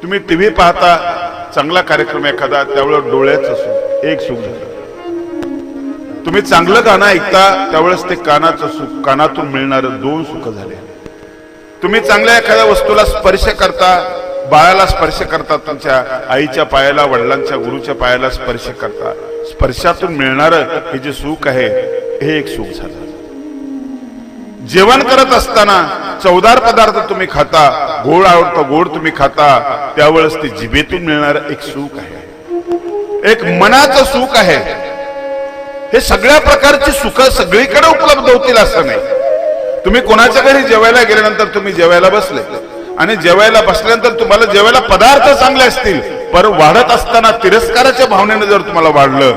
तुम्ही टीव्ही पाहता, चांगला कार्यक्रम एखादा, त्यावेळेस डोळ्याचं सुख एक सुख झालं. तुम्ही चांगलं गाणं ऐकता त्यावेळेस ते कानाचं सुख, कानातून मिळणारं 2 सुख झाले. तुम्ही चांगल्या एखाद्या वस्तूला स्पर्श करता, बाळाला स्पर्श करता, तुमच्या आईच्या पायाला, वडिलांच्या, गुरुच्या पायाला स्पर्श करता, स्पर्शातून मिळणारं हे जे सुख आहे हे एक सुख झालं. जेवण करत असताना चवदार पदार्थ तुम्ही खाता, गोड आवडतो गोड तुम्ही खाता, त्यावेळेस ते जिभेतून मिळणार एक सुख आहे, एक मनाचं सुख आहे. हे सगळ्या प्रकारची सुख सगळीकडे उपलब्ध होतील असं नाही. तुम्ही कोणाच्या घरी जेवायला गेल्यानंतर तुम्ही जेवायला बसले आणि जेवायला बसल्यानंतर तुम्हाला जेवायला पदार्थ चांगले असतील, पर वाढत असताना तिरस्काराच्या भावनेने जर तुम्हाला वाढलं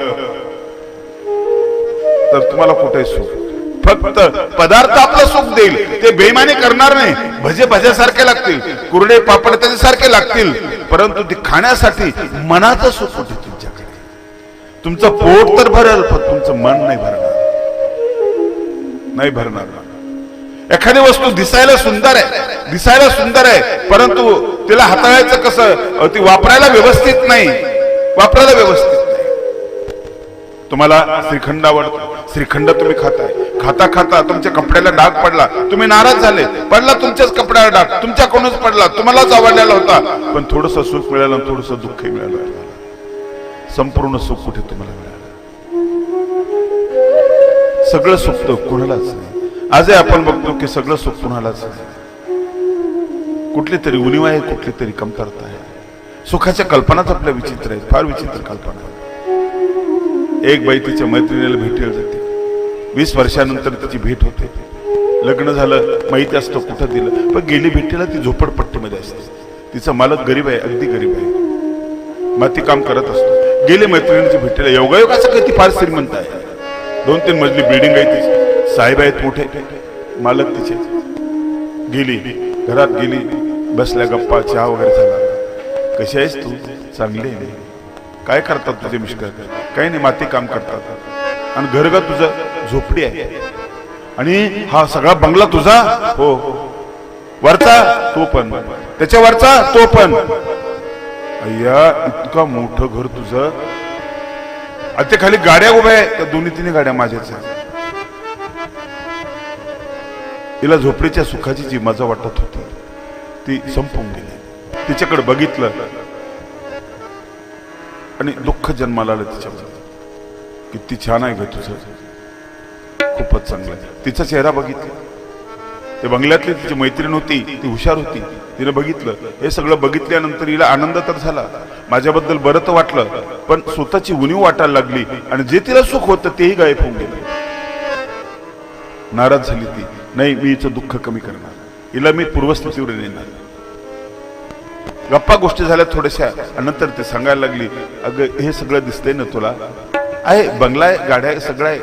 तर तुम्हाला कुठे सुख? फक्त पदार्थ आपलं सुख देईल, ते बेईमानी करणार नाही. भजे भज्यासारखे लागतील, कुरडे पापड त्याच्यासारखे लागतील, परंतु ते खाण्यासाठी मनाचं सुख कुठे तुमच्याकडे? तुमचं पोट तर भरेल, पण तुमचं मन नाही भरणार, नाही भरणार. एखादी वस्तू दिसायला सुंदर आहे, परंतु तिला हाताळायचं कसं? ती वापरायला व्यवस्थित नाही. तुम्हाला श्रीखंड आवडतो, श्रीखंड तुम्ही खाता तुमच्या कपड्याला डाग पडला, तुम्ही नाराज झाले, पडला तुमच्याच कपड्याला डाग, तुमच्याकडूनच पडला, तुम्हालाच आवडलेला होता, पण थोडस सुख मिळालं, थोडस दुःखही मिळालं. संपूर्ण सुख कुठे तुम्हाला मिळालं? सगळं सुख तर कुणालाच नाही. आजही आपण बघतो की सगळं सुख कुणालाच नाही. कुठली तरी उणीव आहे, कुठली तरी कमतरता आहे. सुखाच्या कल्पनाच आपल्या विचित्र आहेत, फार विचित्र कल्पना. एक बाई तिच्या मैत्रिणीला भेटायला जाते, 20 वर्षानंतर तिची भेट होते. लग्न झालं, माहिती असतं कुठं दिलं, पण गेली भेटीला ती झोपडपट्टीमध्ये असते. तिचा मालक गरीब आहे, अगदी गरीब आहे, माती काम करत असतो. गेले मैत्रिणीची भेटीला, योगायोग असं काही ती फार श्रीमंत आहे, 2-3 मजली बिल्डिंग आहे तिची, साहेब आहेत मोठे, मालक तिचे. गेली घरात, गेली बसल्या, गप्पा, चहा वगैरे झाला. कशी आहेस तू? चांगली आहे. काय करतात तुझे मिस्टर? काही नाही, माती काम करतात. आणि घर ग तुझं झोपडी आहे. आणि हा सगळा बंगला तुझा? हो. वरचा? तो पण. त्याच्या वरचा? तो पण. अय्या, इतका मोठं घर तुझं. आता खाली गाड्या उभ्या आहे, त्या 2-3 गाड्या माझ्याच आहेत. तिला झोपडीच्या सुखाची जी मजा वाटत होती ती संपून गेली. तिच्याकडे बघितलं आणि दुःख जन्माला आलं तिच्यामध्ये. किती छान आहे ग तुझं, खूपच चांगलं आहे. तिचा चेहरा बघितला, ते बंगल्यातली तिची मैत्रीण होती, ती हुशार होती, तिने बघितलं. हे सगळं बघितल्यानंतर हिला आनंद तर झाला, माझ्याबद्दल बरं तर वाटलं, पण स्वतःची उणीव वाटायला लागली आणि जे तिला सुख होतं तेही गायब होऊन गेलं. नाराज झाली ती. नाही, मी हिचं दुःख कमी करणार, हिला मी पूर्वस्थितीवर नेणार. गप्पा गोष्टी झाल्या थोड्याशा, नंतर ते सांगायला लागली, अगं हे सगळं दिसतंय ना तुला, आहे बंगला आहे, गाड्या आहे, सगळं आहे,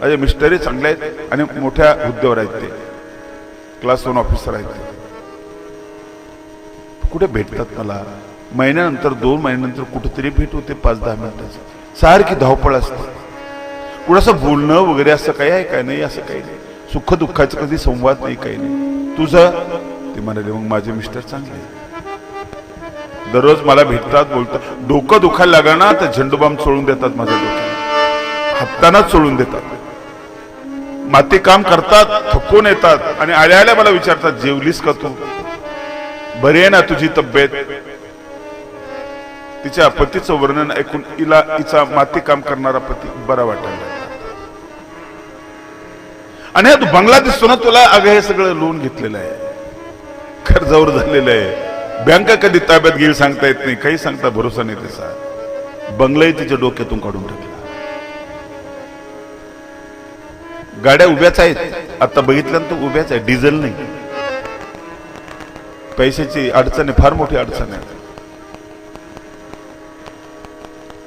माझे मिस्टरही चांगले आहेत आणि मोठ्या हुद्द्यावर आहेत, ते क्लास 1 ऑफिसर आहेत. कुठे भेटतात मला महिन्यानंतर 2 महिन्यानंतर कुठेतरी भेट होते 5-10 मिनिटाची सारखी धावपळ असते कुणाचं बोलणं वगैरे असं काही आहे काय नाही असं काही नाही सुख दुःखाचं कधी संवाद नाही काही नाही तुझं ते म्हणाले मग माझे मिस्टर चांगले दररोज मला भेटतात बोलतात डोकं दुखायला लागलं ना तर झेंडूबाम चोळून देतात माझ्या डोक्याला हातानाच चोळून देतात माती काम करतात थकून येतात आणि आल्या आल्या मला विचारतात जेवलीस का तू बरी आहे ना तुझी तब्येत तिच्या पतीचं वर्णन ऐकून हिचा माती काम करणारा पती बरा वाटायला आणि तू बंगला दिसतो ना तुला अगं हे सगळं लोन घेतलेलं आहे कर्जावर झालेलं आहे बँक कधी ताब्यात घेईल सांगता येत नाही काही सांगता भरोसा नाही त्याचा बंगलाही तिच्या डोक्यातून काढून टाकला गाड्या उभ्याच आहेत आता बघितल्यानंतर उभ्याच आहे डिझेल नाही पैशाची अडचण आहे फार मोठी अडचण आहे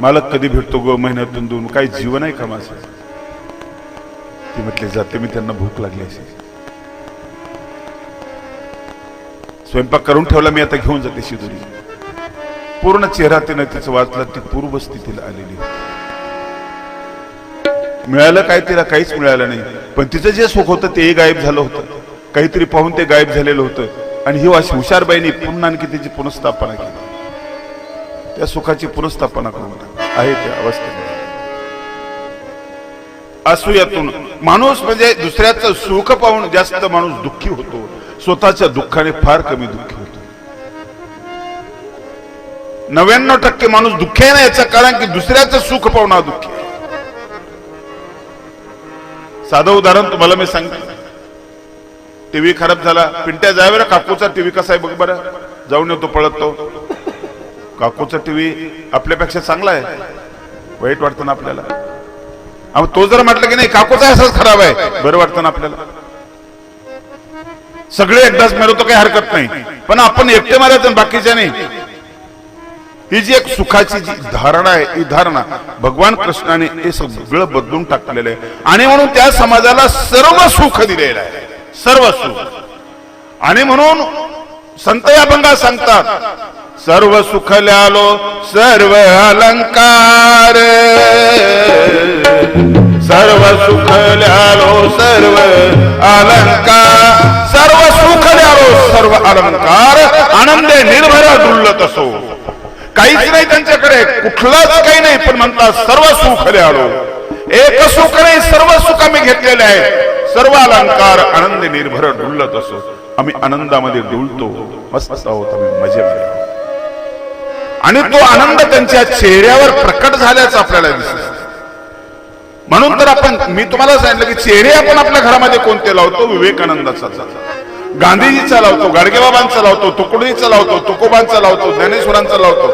मालक कधी भेटतो गो महिन्यातून 2 काही जीवन आहे का माझं ती म्हटले जाते मी त्यांना भूक लागली अशी स्वयंपाक करून ठेवला मी आता घेऊन जाते शिदुरी पूर्ण चेहरा तिनं तिचं वाचला ती पूर्व स्थितीला आलेली मिळालं काय तिला काहीच मिळालं नाही पण तिचं जे सुख होतं ते गायब झालं होतं काहीतरी पाहून ते गायब झालेलं होतं आणि ही अशी हुशारबाईंनी पुन्हा आणखी तिची पुनर्स्थापना केली त्या सुखाची पुनर्स्थापना करून आहे त्या अवस्थेमध्ये असूयातून माणूस म्हणजे दुसऱ्याचं सुख पाहून जास्त माणूस दुःखी होतो स्वतःच्या दुःखाने फार कमी दुःखी होतो 99% माणूस दुःखी आहे ना याचं कारण की दुसऱ्याचं सुख पाहून हा दुःखी आहे साधं उदाहरण तुम्हाला मी सांगतो टीव्ही खराब झाला पिंट्या जाय काकूचा टीव्ही कसा आहे बघ बरं जाऊन येतो पळत तो काकूचा टीव्ही आपल्यापेक्षा चांगला आहे वाईट वाटतं ना आपल्याला तो जर म्हटलं की नाही काकूचा असाच खराब आहे बरं वाटतं ना आपल्याला सगळे एकदाच मिळवतो काही हरकत नाही पण आपण एकटे मारायचं बाकीच्या नाही ही जी एक सुखाची जी धारणा आहे ही धारणा भगवान कृष्णाने हे सगळं बदलून टाकलेलं आहे आणि म्हणून त्या समाजाला सर्व सुख दिलेलं आहे सर्व सुख आणि म्हणून संत या अभंगात सांगतात सर्व सुख ल्यालो सर्व अलंकार सर्व सुख ल्यालो सर्व अलंकार सर्व सुख ल्यालो सर्व अलंकार आनंदे निर्भर डुलत असो काहीच नाही त्यांच्याकडे कुठलंच काही नाही पण म्हणतात सर्व सुख ल्यालो एक सुख नाही सर्व सुख आम्ही घेतलेले आहे सर्व अलंकार आनंद निर्भर डुलत असो आम्ही आनंदामध्ये डुलतो मस्त आहोत आम्ही मजेमध्ये आणि तो आनंद त्यांच्या चेहऱ्यावर प्रकट झाल्याचं आपल्याला दिसत म्हणून तर आपण मी तुम्हाला सांगितलं की चेहरे आपण आपल्या घरामध्ये कोणते लावतो विवेकानंदाचा गांधीजीचा लावतो गाडगेबाबांचा लावतो तुकडोजीचा लावतो तुकोबांचा लावतो ज्ञानेश्वरांचा लावतो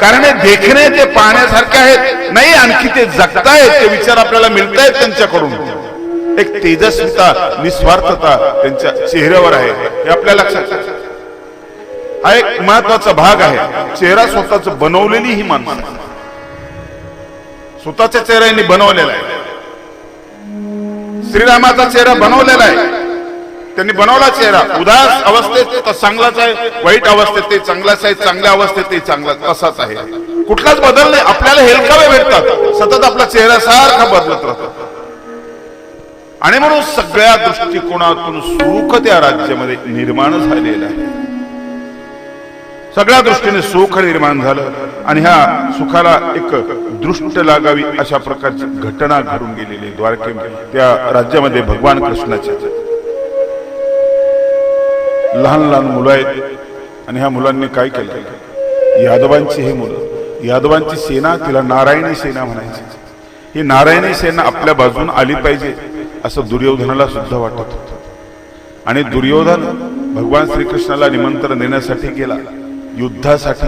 कारण हे देखणे ते पाहण्यासारखे आहेत नाही आणखी ते जगतायत ते विचार आपल्याला मिळतायत त्यांच्याकडून एक तेजस्विता निस्वार्थता त्यांच्या चेहऱ्यावर आहे हे आपल्या लक्षात हा एक महत्वाचा भाग आहे चेहरा स्वतःच बनवलेली ही माणसं स्वतःच्या चेहऱ्याने बनवलेला आहे श्रीरामाचा चेहरा बनवलेला आहे त्यांनी बनवला चेहरा उदास अवस्थेत चांगलाच आहे वाईट अवस्थेत ते चांगलाच आहे चांगल्या अवस्थेत ते चांगला तसाच आहे कुठलाच बदल नाही आपल्याला हेलकावे भेटतात सतत आपला चेहरा सारखा बदलत राहतो आणि म्हणून सगळ्या दृष्टिकोनातून सुख त्या राज्यामध्ये निर्माण झालेलं आहे सगळ्या दृष्टीने सुख निर्माण झालं आणि ह्या सुखाला एक दृष्ट लागावी अशा प्रकारची घटना घडून गेलेली द्वारके त्या राज्यामध्ये भगवान कृष्णाच्या लहान लहान मुलं आहेत आणि ह्या मुलांनी काय केलं यादवांची हे मुलं यादवांची सेना तिला नारायणी सेना म्हणायची ही नारायणी सेना आपल्या बाजून आली पाहिजे असं दुर्योधनाला सुद्धा वाटत होतं आणि दुर्योधन भगवान श्रीकृष्णाला निमंत्रण देण्यासाठी गेला युद्धासाठी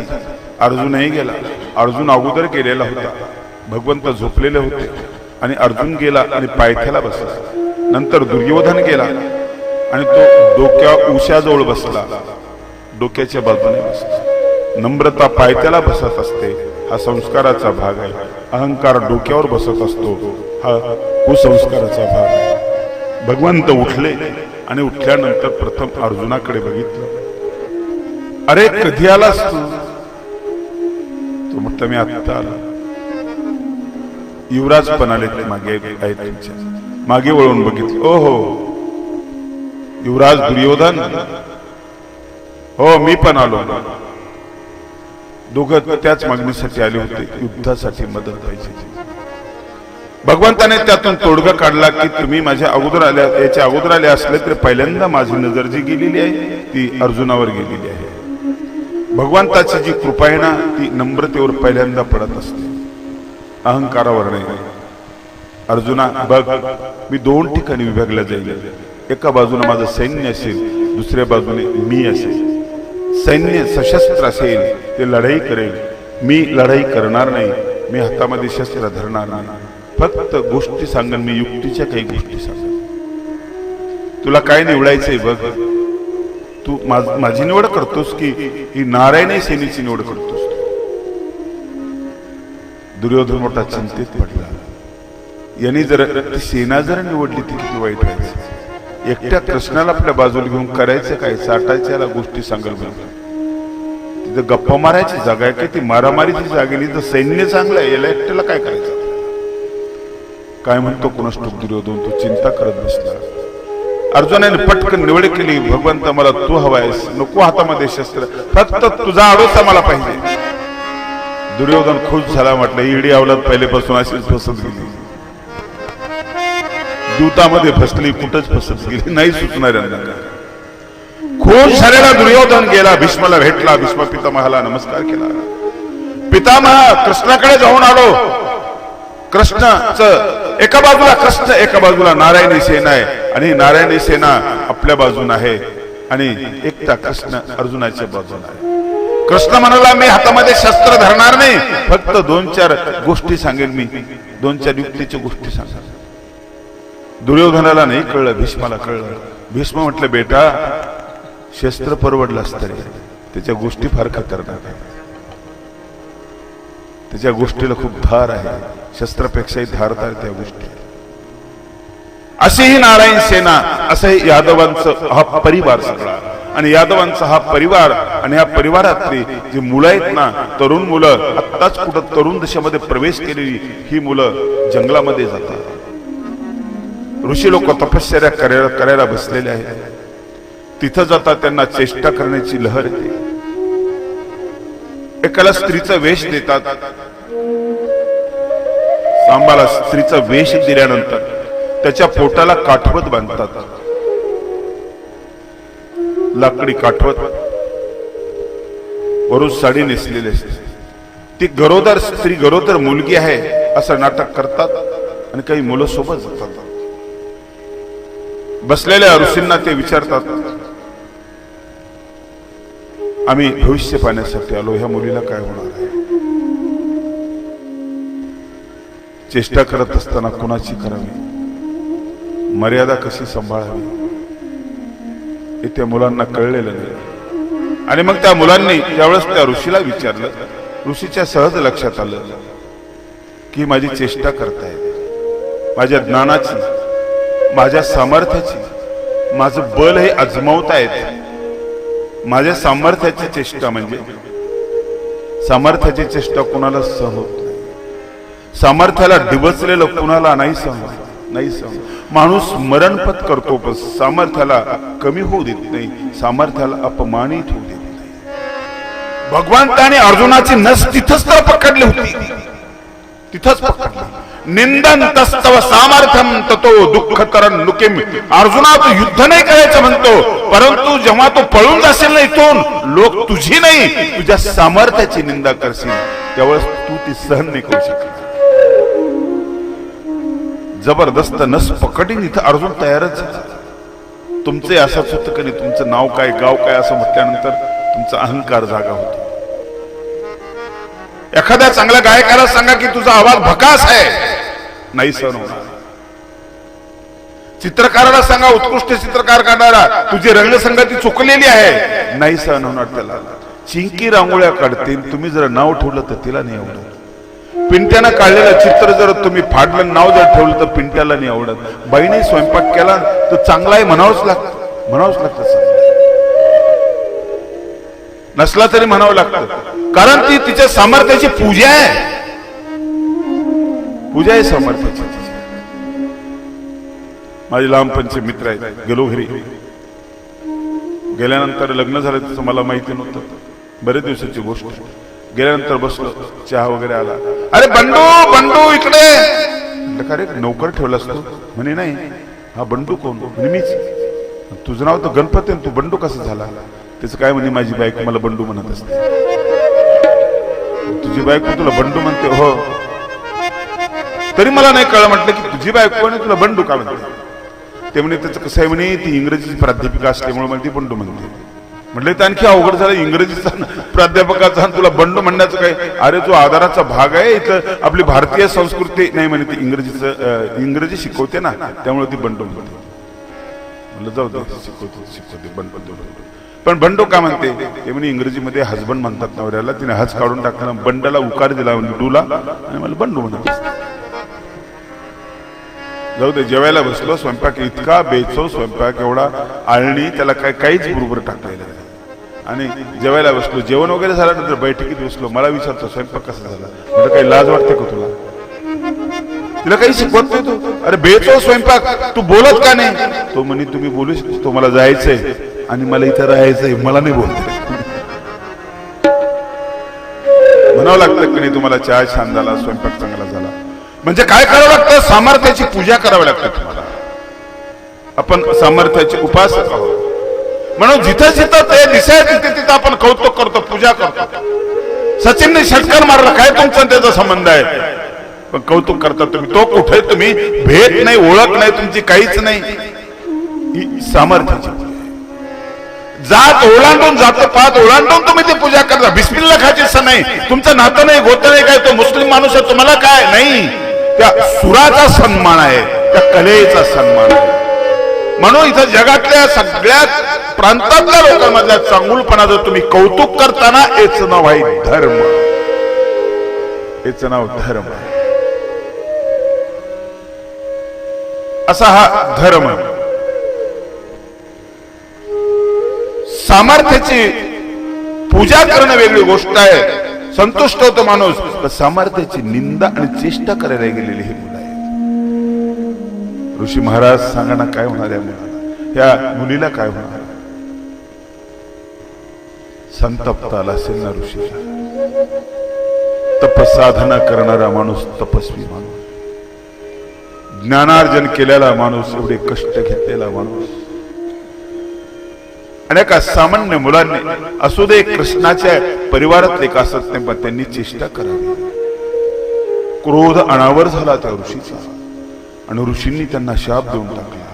अर्जुनही गेला अर्जुन अगोदर गेलेला होता भगवंत झोपलेले होते आणि अर्जुन गेला आणि पायथ्याला बसला नंतर दुर्योधन गेला आणि तो डोक्या उशाजवळ बसला डोक्याच्या बाजूने बसला नम्रता पायथ्याला बसत असते हा संस्काराचा भाग आहे अहंकार डोक्यावर बसत असतो हा कुसंस्काराचा भाग आहे भगवंत उठले आणि उठल्यानंतर प्रथम अर्जुनाकडे बघितलं अरे कधी आलास तू? तो म्हटलं मी आत्ता आलो. युवराज पण आले मागे आहेत तुमच्या. मागे वळून बघितलं. ओ हो युवराज दुर्योधन. हो मी पण आलो. दोघं त्याच मागणीसाठी आले होते, युद्धासाठी मदत पाहिजे. भगवंताने त्यातून तोडगा काढला की तुम्ही माझ्या अगोदर आल्या, याच्या अगोदर आले असले तर पहिल्यांदा माझी नजर जी गेलेली आहे ती अर्जुनावर गेलेली आहे. भगवंताची जी कृपा आहे ना ती नम्रतेवर पहिल्यांदा पडत असते, अहंकारावर नाही. अर्जुना बघ, मी दोन ठिकाणी विभागला जाईल. एका बाजूने माझं सैन्य असेल, दुसऱ्या बाजूने मी असेल. सैन्य सशस्त्र असेल, ते लढाई करेल. मी लढाई करणार नाही, मी हातामध्ये शस्त्र धरणार नाही. फक्त गोष्टी सांगेन मी, युक्तीच्या काही गोष्टी सांगेन. तुला काय निवडायचंय बघ. तू माझी निवड करतोस की ही नारायणी सेनेची निवड करतोस? दुर्योधन मोठा चिंतेत पडला. यांनी जर ती सेना जर निवडली ती किती वाईट व्हायचं. एकट्या कृष्णाला आपल्या बाजूला घेऊन करायचं काय? साठायच्या याला गोष्टी सांगाल बघ. तिथं गप्पा मारायची जागा आहे की ती मारामारीची जागेली? तर सैन्य चांगलं आहे, याला एकट्याला काय करायचं? काय म्हणतो कोणास ठाऊक दुर्योधन. तो चिंता करत बसला. अर्जुनाने पटकन निवड केली. भगवंत मला तू हवायस, नको हातामध्ये शस्त्र, फक्त तुझा आडोसा मला पाहिजे. दुर्योधन खुश झाला. म्हटलं इडी अवलाद पहिलेपासून अशीच फसत गेली, दूतामध्ये फसली, कुठंच फसत गेली, नाही सुचणार. खुश झालेला दुर्योधन गेला, भीष्माला भेटला. भीष्म पितामहाला नमस्कार केला. पितामह कृष्णाकडे जाऊन आलो. कृष्णाचं एका बाजूला कृष्ण, एका बाजूला नारायणी सेना आहे, आणि नारायणी सेना आपल्या बाजून आहे, आणि एकटा कृष्ण अर्जुनाच्या बाजून आहे. कृष्ण म्हणाला मी हातामध्ये शस्त्र धरणार नाही, फक्त 2-4 गोष्टी सांगेन मी, 2-4 युक्तीच्या गोष्टी सांगेन. दुर्योधनाला नाही कळलं, भीष्माला कळलं. भीष्म म्हटलं बेटा शस्त्र परवडलं असतं रे, त्याच्या गोष्टी फार खतरनाक आहे. त्याच्या गोष्टीला खूप धार आहे, शस्त्रापेक्षाही धारदार त्या गोष्टी. अशी ही नारायण सेना, असं हे यादवांचं हा परिवार सगळा. आणि यादवांचा हा परिवार, आणि या परिवारातली जी मुलं आहेत ना, तरुण मुलं, आत्ताच कुठं तरुण दशेमध्ये प्रवेश केलेली ही मुलं जंगलामध्ये जातात. ऋषी लोक तपश्चर्या करायला बसलेले आहेत. तिथं जातात, त्यांना चेष्टा करण्याची लहर येते. एकाला स्त्रीचा वेश देतात. सांबाला स्त्रीचा वेश दिल्यानंतर त्याच्या पोटाला काठवत बांधतात, लाकडी काठवत, वरून साडी नेसलेली असते. ती गरोदर स्त्री, गरोदर मुलगी आहे असं नाटक करतात, आणि काही मुलं सोबत जातात. बसलेल्या ऋषींना ते विचारतात, आम्ही भविष्य पाहण्यासाठी आलो, ह्या मुलीला काय होणार आहे? चेष्टा करत असताना कुणाची करावी, मर्यादा कशी सांभाळावी, हे त्या मुलांना कळलेलं नाही. आणि मग त्या मुलांनी ज्यावेळेस त्या ऋषीला विचारलं, ऋषीच्या सहज लक्षात आलं की माझी चेष्टा करतायत, माझ्या ज्ञानाची, माझ्या सामर्थ्याची, माझं बल हे अजमावतायत. माझ्या सामर्थ्याची चेष्टा म्हणजे, सामर्थ्याची चेष्टा कुणाला सहन होत नाही. सामर्थ्याला डिवचलेलं कुणाला नाही सहन, नाही सहन. माणूस मरणपत करतो, पण सामर्थ्याला कमी होऊ देत नाही, सामर्थ्याला अपमानित होऊ देत नाही. भगवंताने अर्जुनाची नस तिथंच तर पकडली होती, तिथंच पकडली. निंदन्तस्तव सामर्थ्यम ततो दुःखतरं लुकिम. अर्जुना तू युद्ध नाही करायचं म्हणतो, परंतु जेव्हा तू पळून जाशील ना इथून, लोक तुझी नाही तुझ्या सामर्थ्याची निंदा करशील, त्यावेळेस तू ती सहन नाही करू शकत. जबरदस्त नस पकडीन इथं अर्जुन तयारच झाला. तुमचे असंच होतं कधी, तुमचं नाव काय, गाव काय असं म्हटल्यानंतर तुमचा अहंकार जागा होतो. एखाद्या चांगल्या गायकाला सांगा की तुझा आवाज भकास आहे, नाही सहन होणार. चित्रकाराला सांगा, उत्कृष्ट चित्रकार काढणारा, तुझी रंगसंगती चुकलेली आहे, नाही सहन होणार त्याला. चिंकी रांगोळ्या काढतील, तुम्ही जर नाव ठेवलं तर तिला नाही आवडत. पिंट्यानं काढलेलं चित्र जर तुम्ही फाडलं, नाव जर ठेवलं तर पिंट्याला नाही आवडत. बाईने स्वयंपाक केला तर चांगला आहे म्हणावंच लागतं, म्हणावंच लागतं. नसला तरी म्हणावं लागतं, कारण ती तिच्या सामर्थ्याची पूजा आहे. पूजा आहे सामर्थ्याची. माझे लहानपणचे मित्र आहेत, गेलो घरी. गेल्यानंतर लग्न झालं त्याचं मला माहिती नव्हतं, बरेच दिवसाची गोष्ट. गेल्यानंतर बसलो, चहा वगैरे आला. अरे बंडू बंडू इकडे. म्हटलं अरे नोकर ठेवलास तू? म्हणे नाही. हा बंडू कोण? म्हणे मीच. तुझं नाव तर गणपती, तू बंडू कसं झाला? त्याचं काय म्हणे, माझी बायको मला बंडू म्हणत असते. तुझी बायको तुला बंडू म्हणते? हो. तरी मला नाही कळलं. म्हटलं की तुझी बायको आणि तुला बंडू का म्हणते? ते म्हणे त्याचं कसं आहे म्हणे, ती इंग्रजीची प्राध्यापिका असल्यामुळे मला ती बंडू म्हणते. म्हटलं तर आणखी अवघड झालं, इंग्रजीचा प्राध्यापकाचा तुला बंडू म्हणण्याचं काय? अरे तो आधाराचा भाग आहे, इथं आपली भारतीय संस्कृती नाही म्हणे, ती इंग्रजी शिकवते ना, त्यामुळे ती बंडू म्हणते. म्हणलं जाऊ दे, शिकवते बंडू. पण बंडू का म्हणते? ते म्हणे इंग्रजीमध्ये हजबंड म्हणतात नवऱ्याला, तिने हज काढून टाकला, बंडाला उकार दिला डूला, आणि मला बंडू म्हणत. जाऊ दे. जेवायला बसलो, स्वयंपाक इतका बेचव स्वयंपाक, एवढा आळणी, त्याला काहीच बरोबर टाकलेलं नाही. आणि जेवायला बसलो, जेवण वगैरे झाल्यानंतर बैठकीत बसलो. मला विचारतो स्वयंपाक कसा झाला? म्हणजे काही लाज वाटते का तुला? तिला काही शिकवत नाही तू? अरे बेचव स्वयंपाक, तू बोलत का नाही? तो म्हणे तुम्ही बोलू शकतो, मला जायचंय आणि मला इथं राहायचंय, मला नाही बोलते. म्हणावं लागतं की नाही तुम्हाला चहा छान झाला, स्वयंपाक चांगला झाला. म्हणजे काय करावं लागतं? सामर्थ्याची पूजा करावी लागते तुम्हाला. आपण सामर्थ्याचे उपासक आहोत, म्हणून जिथं जिथं ते दिसाय तिथे तिथं आपण कौतुक करतो, पूजा करतो. सचिनने षटकार मारला, काय तुमचा त्याचा संबंध आहे? पण कौतुक करता तुम्ही. तो कुठे तुम्ही भेट नाही, ओळख नाही तुमची, काहीच नाही. ही सामर्थ्याची जात ओलांडून, जात पात ओलांडून तुम्ही ती पूजा करता. बिस्मिल्ला खायची नाही, तुमचं नातं नाही, गोतं नाही, काय तो मुस्लिम माणूस आहे, तुम्हाला काय नाही. त्या सुराचा सन्मान आहे, त्या कलेचा सन्मान आहे. म्हणून इथं जगातल्या सगळ्यात प्रांतातल्या लोकांमधल्या चांगुलपणाचं तुम्ही कौतुक करताना याचं नाव आहे धर्म. याचं नाव धर्म. असा हा धर्म. सामर्थ्याची पूजा करणं वेगळी गोष्ट आहे, संतुष्ट होतो माणूस. पण सामर्थ्याची निंदा आणि चेष्टा करायला गेलेली ही मुलं आहेत. ऋषी महाराज सांगा ना काय होणार या मुलाला, या मुलीला काय होणार? संतप्त आला असेल ना ऋषीला. तपसाधना करणारा माणूस, तपस्वी माणूस, ज्ञानार्जन केलेला माणूस, एवढे कष्ट घेतलेला माणूस. आणि एका सामान्य मुलांनी असू दे, कृष्णाच्या परिवारातले का असत नाही, पण त्यांनी चेष्टा करावी. क्रोध अनावर झाला त्या ऋषीचा, आणि ऋषींनी त्यांना शाप देऊन टाकला,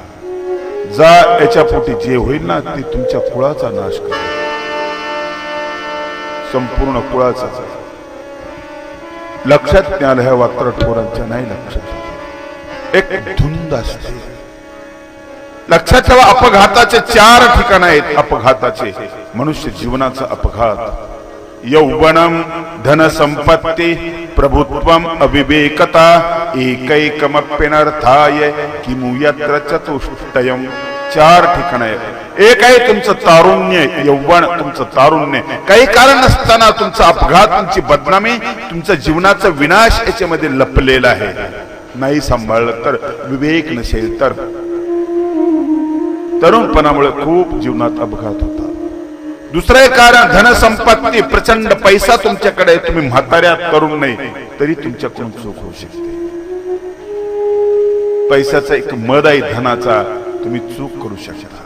जा याच्या पोटी जे होईल ना ते तुमच्या कुळाचा नाश करा. संपूर्ण कुळाचा. लक्षात नाही आलं ह्या वात्रट पोरांच्या, नाही लक्षात. एक धुंद असते. लक्षात ठेवा, अपघाताचे 4 ठिकाण आहेत. अपघाताचे मनुष्य जीवनाचा अपघात. यौवनम, धनसंपत्ती, प्रभुत्वम, अविवेकता, एकैकमप्यनर्थाय किमु यत्र चतुष्टयम. 4 ठिकाण आहेत. एक आहे तुमचं तारुण्य, यौवन, तुमचं तारुण्य. काही कारण नसताना तुमचा अपघात, तुमची बदनामी, तुमच्या जीवनाचा विनाश याच्यामध्ये लपलेला आहे. नाही सांभाळलं तर, विवेक नसेल तर. तरुणपणामुळे खूप जीवनात अपघात होतात. दुसरं एक कारण धनसंपत्ती, प्रचंड पैसा तुमच्याकडे, तुम्ही म्हाताऱ्यात तरुण नाही तरी तुमच्याकडून चूक होऊ शकते. पैशाचा एक मद आहे धनाचा, तुम्ही चूक करू शकता.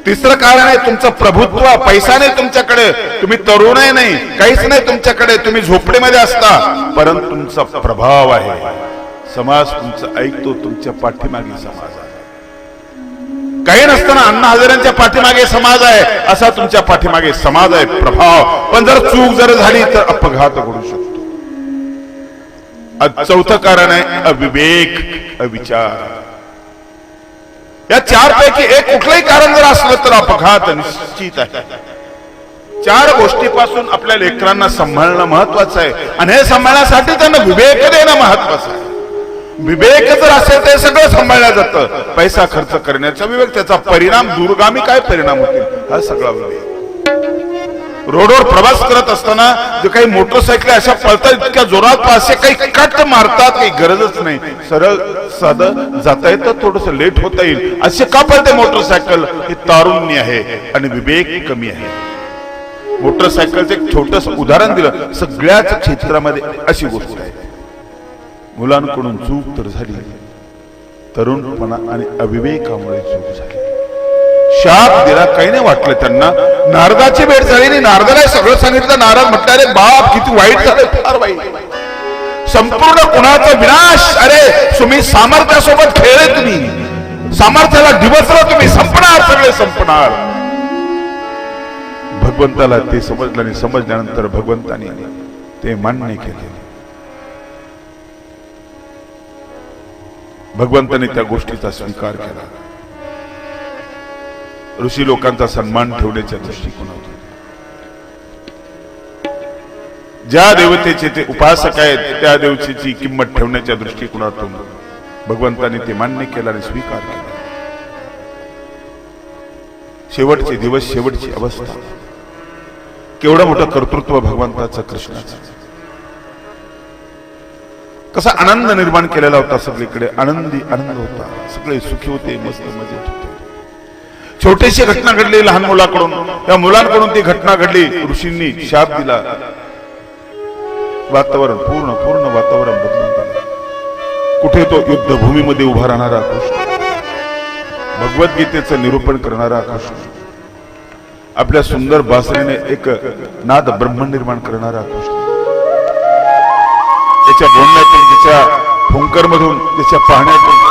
तिसरं कारण आहे तुमचं प्रभुत्व. पैसा नाही तुमच्याकडे, तुम्ही तरुण नाही, काहीच नाही तुमच्याकडे, तुम्ही झोपडीमध्ये असता, परंतु तुमचा प्रभाव आहे. समाज तुमचं ऐकतो, तुमच्या पाठीमागे समाज आहे. काही नसताना अण्णा हजारेंच्या पाठीमागे समाज आहे, असा तुमच्या पाठीमागे समाज आहे, प्रभाव. पण जर चूक जर झाली तर अपघात घडू शकतो. चौथं कारण आहे अविवेक, अविचार. या 4 पैकी एक कुठलंही कारण जर असलं तर अपघात निश्चित आहे. 4 गोष्टीपासून आपल्या लेकरांना सांभाळणं महत्वाचं आहे, आणि हे सांभाळण्यासाठी त्यांना विवेक देणं महत्वाचं आहे. विवेक जर असेल तर सगळं सांभाळलं जातं. पैसा खर्च करण्याचा विवेक, त्याचा परिणाम दूरगामी काय परिणाम होतील हा सगळा विवेक. रोडवर प्रवास करत असताना जे काही मोटरसायकल अशा पळतात इतक्या जोरात असे काही कट मारतात, काही गरजच नाही, सरळ साधं जाता येतं, थोडस लेट होता येईल असे का पळते मोटरसायकल? हे तारुण्य आहे आणि विवेक कमी आहे. मोटरसायकलचं एक छोटस उदाहरण दिलं, सगळ्याच क्षेत्रामध्ये अशी गोष्ट आहे. मुलांकडून चूक तर झाली, तरुणपणा आणि अविवेकामुळे चूक झाली. शाप दिला, काही नाही वाटलं त्यांना. नारदाची भेट झाली नाही, नारदाला सगळं सांगितलं. नारद म्हटलं, अरे बाप किती वाईट झालं, फार वाईट, संपूर्ण गुणाचा विनाश. अरे तुम्ही सामर्थ्यासोबत खेळले, तुम्ही सामर्थ्याला दिवसला, तुम्ही संपणार, सगळे संपणार. भगवंताला ते समजलं आणि समजल्यानंतर भगवंताने ते मान्य केले. भगवंताने त्या गोष्टीचा स्वीकार केला. ऋषी लोकांचा सन्मान ठेवण्याच्या दृष्टिकोनातून, ज्या देवतेचे ते उपासक आहेत त्या देवतेची किंमत ठेवण्याच्या दृष्टिकोनातून भगवंताने ते मान्य केलं आणि स्वीकार केला. शेवटचे दिवस, शेवटची अवस्था, केवढं मोठं कर्तृत्व भगवंताचं, कृष्णाचं. कसा आनंद निर्माण केलेला होता, सगळीकडे आनंदी आनंद होता, सगळे सुखी होते, मस्त मजेत होते. छोटीशी घटना घडली लहान मुलाकडून, त्या मुलांकडून ती घटना घडली, ऋषींनी शाप दिला, वातावरण पूर्ण वातावरण बदलून गेलं. कुठे तो युद्धभूमीमध्ये उभा राहणारा कृष्ण, भगवद्गीतेचं निरूपण करणारा कृष्ण, आपल्या सुंदर बासरीने एक नाद ब्रह्म निर्माण करणारा कृष्ण, त्याच्या बोलण्यातून, त्याच्या फुंकर मधून, त्याच्या पाहण्यातून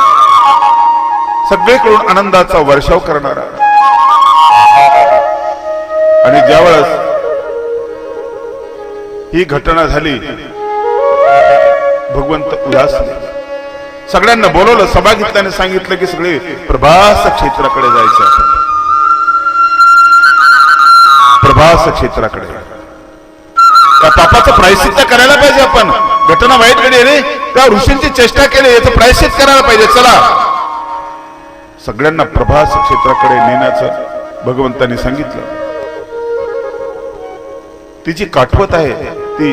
सगळीकडून आनंदाचा वर्षाव करणारा. आणि ज्यावेळेस ही घटना झाली, भगवंत उदासले. सगळ्यांना बोलवलं, सभा घेतल्याने सांगितलं की सगळे प्रभास क्षेत्राकडे जायचं, प्रभास क्षेत्राकडे. त्या पापाचं प्रायश्चित्त करायला पाहिजे आपण. घटना वाईट घडी आहे, त्या ऋषींची चेष्टा केली, याचं प्रायश्चित करायला पाहिजे. चला, सगळ्यांना प्रभास क्षेत्राकडे नेण्याचं भगवंतांनी सांगितलं. तिची काठवत आहे, ती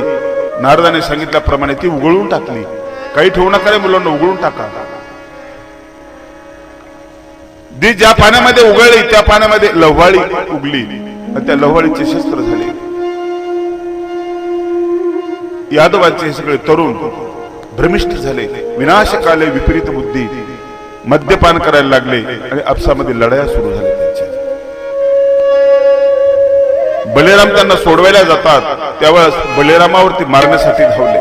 नारदाने सांगितल्याप्रमाणे ती उघळून टाकली. काही ठेवू नका रे मुलांना, उघडून टाका. ती ज्या पाण्यामध्ये उघळली त्या पाण्यामध्ये लव्हाळी उगली आणि त्या लव्हाळीचे शस्त्र झाले. यादवांचे सगळे तरुण भ्रमिष्ठ झाले, विनाशकाले विपरीत बुद्धी, मद्यपान करायला लागले आणि आपसामध्ये लढाया सुरू झाल्या त्यांच्या. बलिराम त्यांना सोडवायला जातात, त्यावेळेस बलिरामावरती मारण्यासाठी धावले.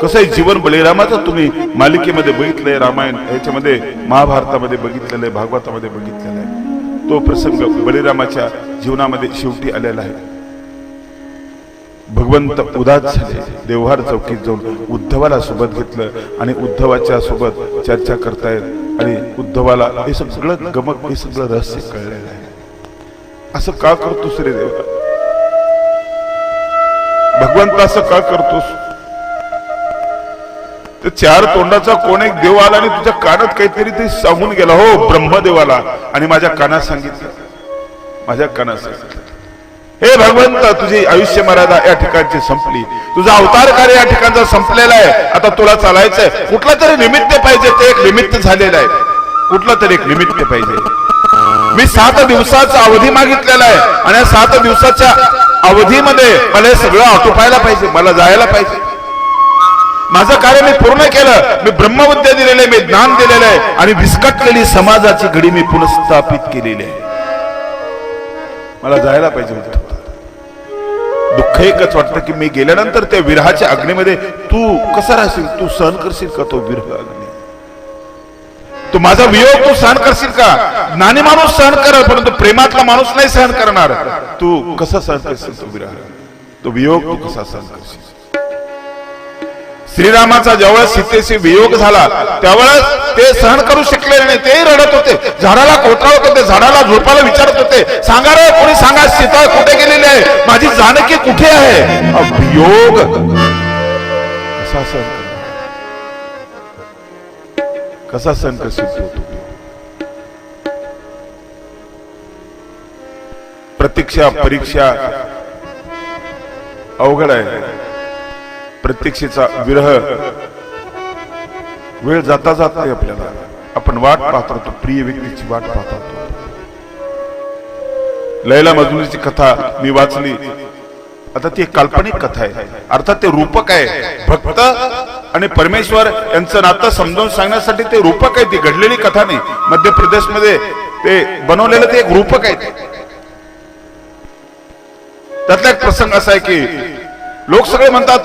कसं आहे जीवन बलिरामाचं, तुम्ही मालिकेमध्ये बघितलंय, रामायण याच्यामध्ये, महाभारतामध्ये बघितलेलं आहे, भागवतामध्ये बघितलेला आहे. तो प्रसंग बलिरामाच्या जीवनामध्ये शेवटी आलेला आहे. भगवंत उदास झाले, देवहार चौकीत जाऊन उद्धवाला सोबत घेतलं आणि उद्धवाच्या सोबत चर्चा करतायत आणि उद्धवाला हे सगळं गमक, हे सगळं रहस्य कळलेलं आहे. असं का करतोस रे देवा, भगवंत असं का करतोस? ते चार तोंडाचा कोण एक देव आला आणि तुझ्या कानात काहीतरी ते सांगून गेला. हो, ब्रह्मदेव आला आणि माझ्या कानात सांगितलं, माझ्या कानात सांगितलं, हे भगवंत, तुझी आयुष्य मर्यादा या ठिकाणची संपली, तुझा अवतार कार्य या ठिकाणचा संपलेला आहे, आता तुला चालायचंय. कुठला तरी निमित्त पाहिजे, ते एक निमित्त झालेलं आहे, कुठला तरी एक निमित्त पाहिजे. मी 7 दिवसाचा अवधी मागितलेला आहे आणि या 7 दिवसाच्या अवधीमध्ये मला हे सगळं आटोपायला पाहिजे, मला जायला पाहिजे. माझं कार्य मी पूर्ण केलं, मी ब्रह्मविद्या दिलेलं आहे, मी ज्ञान दिलेलं आहे आणि विस्कटलेली समाजाची घडी मी पुनर्स्थापित केलेली आहे, मला जायला पाहिजे. दुःख एकच वाटतं की मी गेल्यानंतर त्या विरहाच्या अग्नीमध्ये तू कसा राहशील, तू सहन करशील का तो विरह अग्नी? तू माझा वियोग तू सहन करशील का? ज्ञानी माणूस सहन करेल, परंतु प्रेमातला माणूस नाही सहन करणार. तू कसा सहन करशील तो विरह, तो वियोग तू कसा सहन करशील? श्रीरामाचा ज्यावेळेस सीतेशी वियोग झाला त्यावेळेस ते सहन करू शकले नाही, तेही रडत होते, झाडाला कोटरावत होते, झाडाला झोपायला विचारत होते, सांगा रे कोणी सांगा, सीता कुठे गेलेली आहे, माझी जानकी कुठे आहे? वियोग कसा सहन कर, कसा सहन करशील तू? प्रतीक्षा परीक्षा अवघड आहे. प्रतीक्षेचा विरह वेळ जाता जात नाही आपल्याला. आपण वाट पाहत राहतो, प्रिय व्यक्तीची वाट पाहत राहतो. लैला मजनूची कथा मी वाचली. आता ती एक काल्पनिक कथा आहे, अर्थात ते रूपक आहे. भक्त आणि परमेश्वर यांचं नातं समजावून सांगण्यासाठी ते रूपक आहे. ती घडलेली कथा नाही. मध्य प्रदेशमध्ये ते बनवलेलं ते एक रूपक आहे. त्यातला एक प्रसंग असा आहे की लोक सगळे म्हणतात,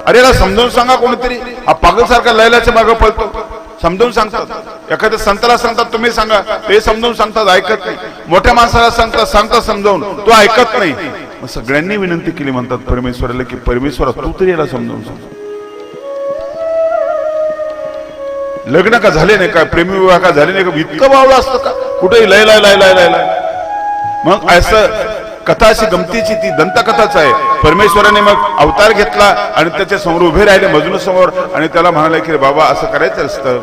अरे याला समजावून सांगा कोणीतरी, हा पागल सारखा लैलाच्या मागे पळतो. समजावून सांगतात. एखाद्या संताला सांगतात तुम्ही सांगा, ते समजावून सांगतात, ऐकत नाही. मोठ्या माणसाला सांगतात समजावून, तो ऐकत नाही. मग सगळ्यांनी विनंती केली म्हणतात परमेश्वराला की परमेश्वरा तू तरी याला समजावून सांग. लग्न का झाले नाही का, प्रेमी विवाह का झाले नाही का, इतकं बावळं असतं का कुठेही लैला लैला लैला. मग असं कथा अशी गमतीची ती दंतकथाच आहे. परमेश्वराने मग अवतार घेतला आणि त्याच्या समोर उभे राहिले मजनू समोर आणि त्याला म्हणाले की बाबा असं करायचं असतं.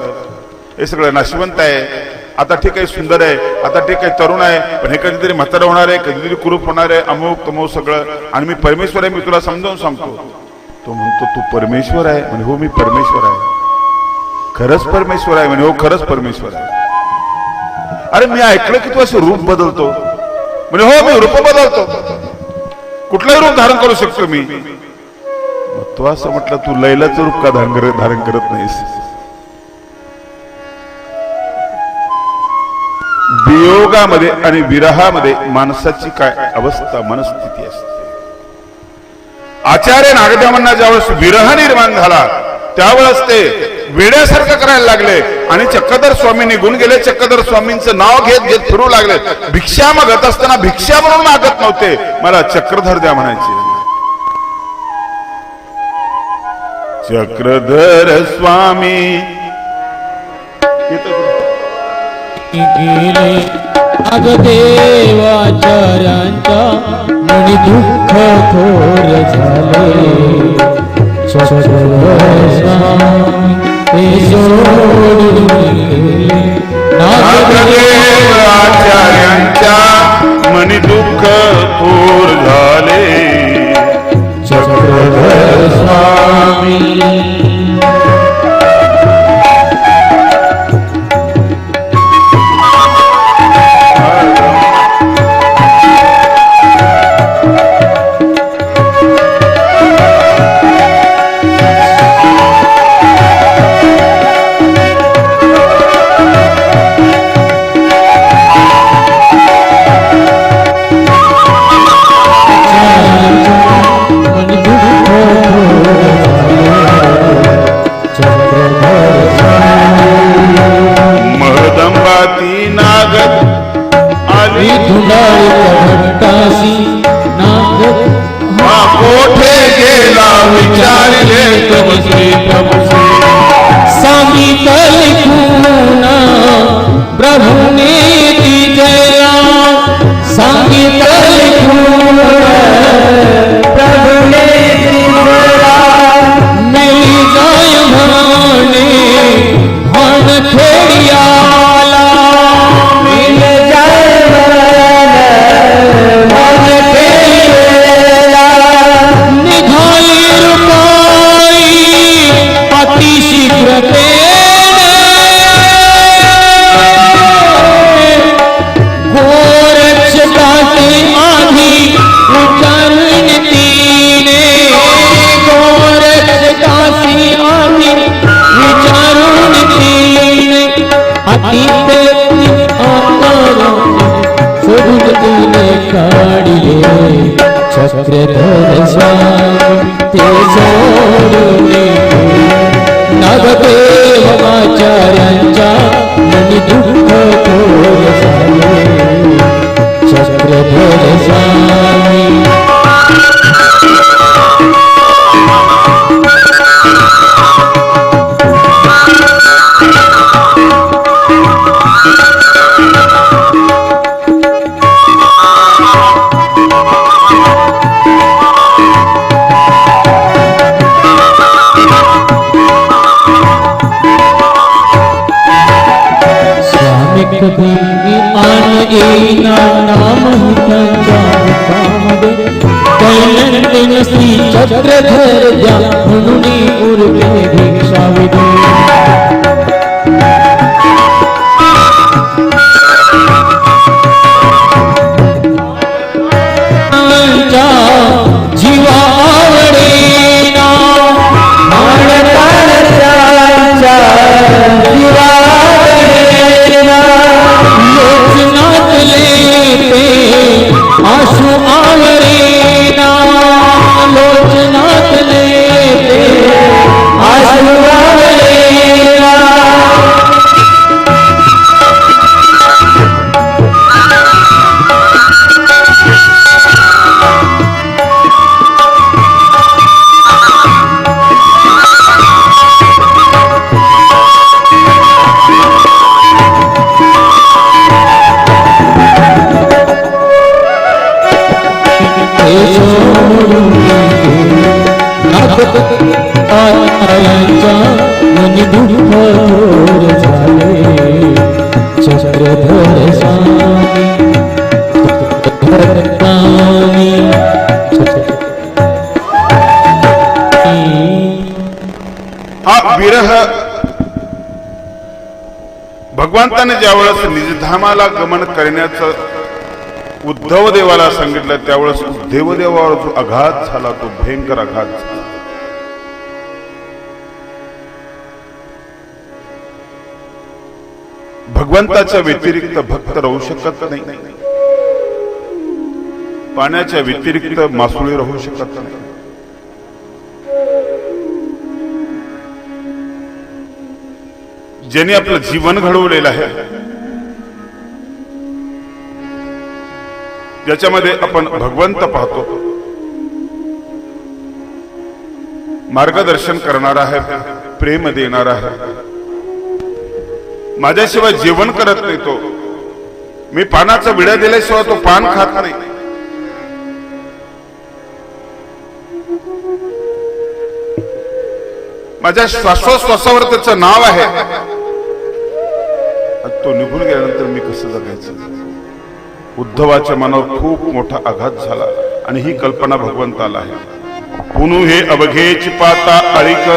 हे सगळं नाशवंत आहे. आता ठीक आहे, सुंदर आहे, आता ठीक आहे, तरुण आहे, पण हे कधीतरी म्हातारं होणार आहे, कधीतरी कुरूप होणार आहे, अमुक तमुक सगळं. आणि मी परमेश्वर आहे, मी तुला समजावून सांगतो. तो म्हणतो तू परमेश्वर आहे म्हणे. हो मी परमेश्वर आहे. खरंच परमेश्वर आहे म्हणे. हो खरंच परमेश्वर आहे. अरे मी ऐकलं की तू असं रूप बदलतो म्हणे. हो मी रूप बदलतो, कुठलंही रूप धारण करू शकतो मी. तो असं म्हटलं तू लैलाचं रूप का धारण करत नाहीस. वियोगामध्ये आणि विरहामध्ये माणसाची काय अवस्था मनस्थिती असते. आचार्य नागदेवांना ज्यावेळेस विरह निर्माण झाला त्यावेळेस ते वेड्यासारखं करायला लागले आणि चक्रधर स्वामी निघून गेले. चक्रधर स्वामींचं नाव घेत घेत फिरू लागले. भिक्षा मागत असताना भिक्षा म्हणून मागत नव्हते, मला चक्रधर द्या म्हणायचे. चक्रधर स्वामी गेले अग देवाचार्यांचा मनी दुःख थोर झाले. चक्रधर स्वामी ते सोडून गेले. नागदेव आचार्यांच्या मनी दुःख थोर झाले. चक्रधर स्वामी कोठे गेला विचारले तव श्री प्रभु सांगितल पुन्हा प्रभुने दिजला. सांगितल पुन्हा प्रभुने दिजला. मिली जाय म्हणे भान खेडियाला. मिल जाय भान खेडियाला. निघाली रुपाई अतिशीघ्रते. गोरक्षकाची आधी विचारून तिने. गोरक्षकाची आधी विचारून तिने. अतीत सोडून तिने काढले. चक्रधर स्वामी ते सोडून नागदेव आचार्यांच्या मनी दुःख थोर झाले. चक्रधर स्वामी कधी आन येईना नाम त्यांचा. चक्रधर द्या म्हणून उरले भिक्षाविधी मनी दुःख थोर झाले चक्रधर स्वामी हा विरह भगवंताने ज्यावेळेस निजधामाला गमन करण्याचं उद्धव देवाला सांगितलं त्यावेळेस उद्धव देवावर जो आघात झाला तो भयंकर आघात झाला. भगवंताच्या व्यतिरिक्त भक्त राहू शकत नाही, पाण्याच्या व्यतिरिक्त मासुळी राहू शकत नाही. ज्याने आपलं जीवन घडवलेलं आहे, ज्याच्यामध्ये आपण भगवंत पाहतो, मार्गदर्शन करणारा आहे, प्रेम देणारा आहे, माझ्याशिवाय जेवण करत नाही तो, मी पानाचा विडा दिल्याशिवाय तो पान खात नाही, माझ्या श्वासोश्वासावर त्याचं नाव आहे, तो निघून गेल्यानंतर मी कसं जगायचं. उद्धवाच्या मनावर खूप मोठा आघात झाला आणि ही कल्पना भगवंताला आहे. पुनु हे अवघेची पाता अळिक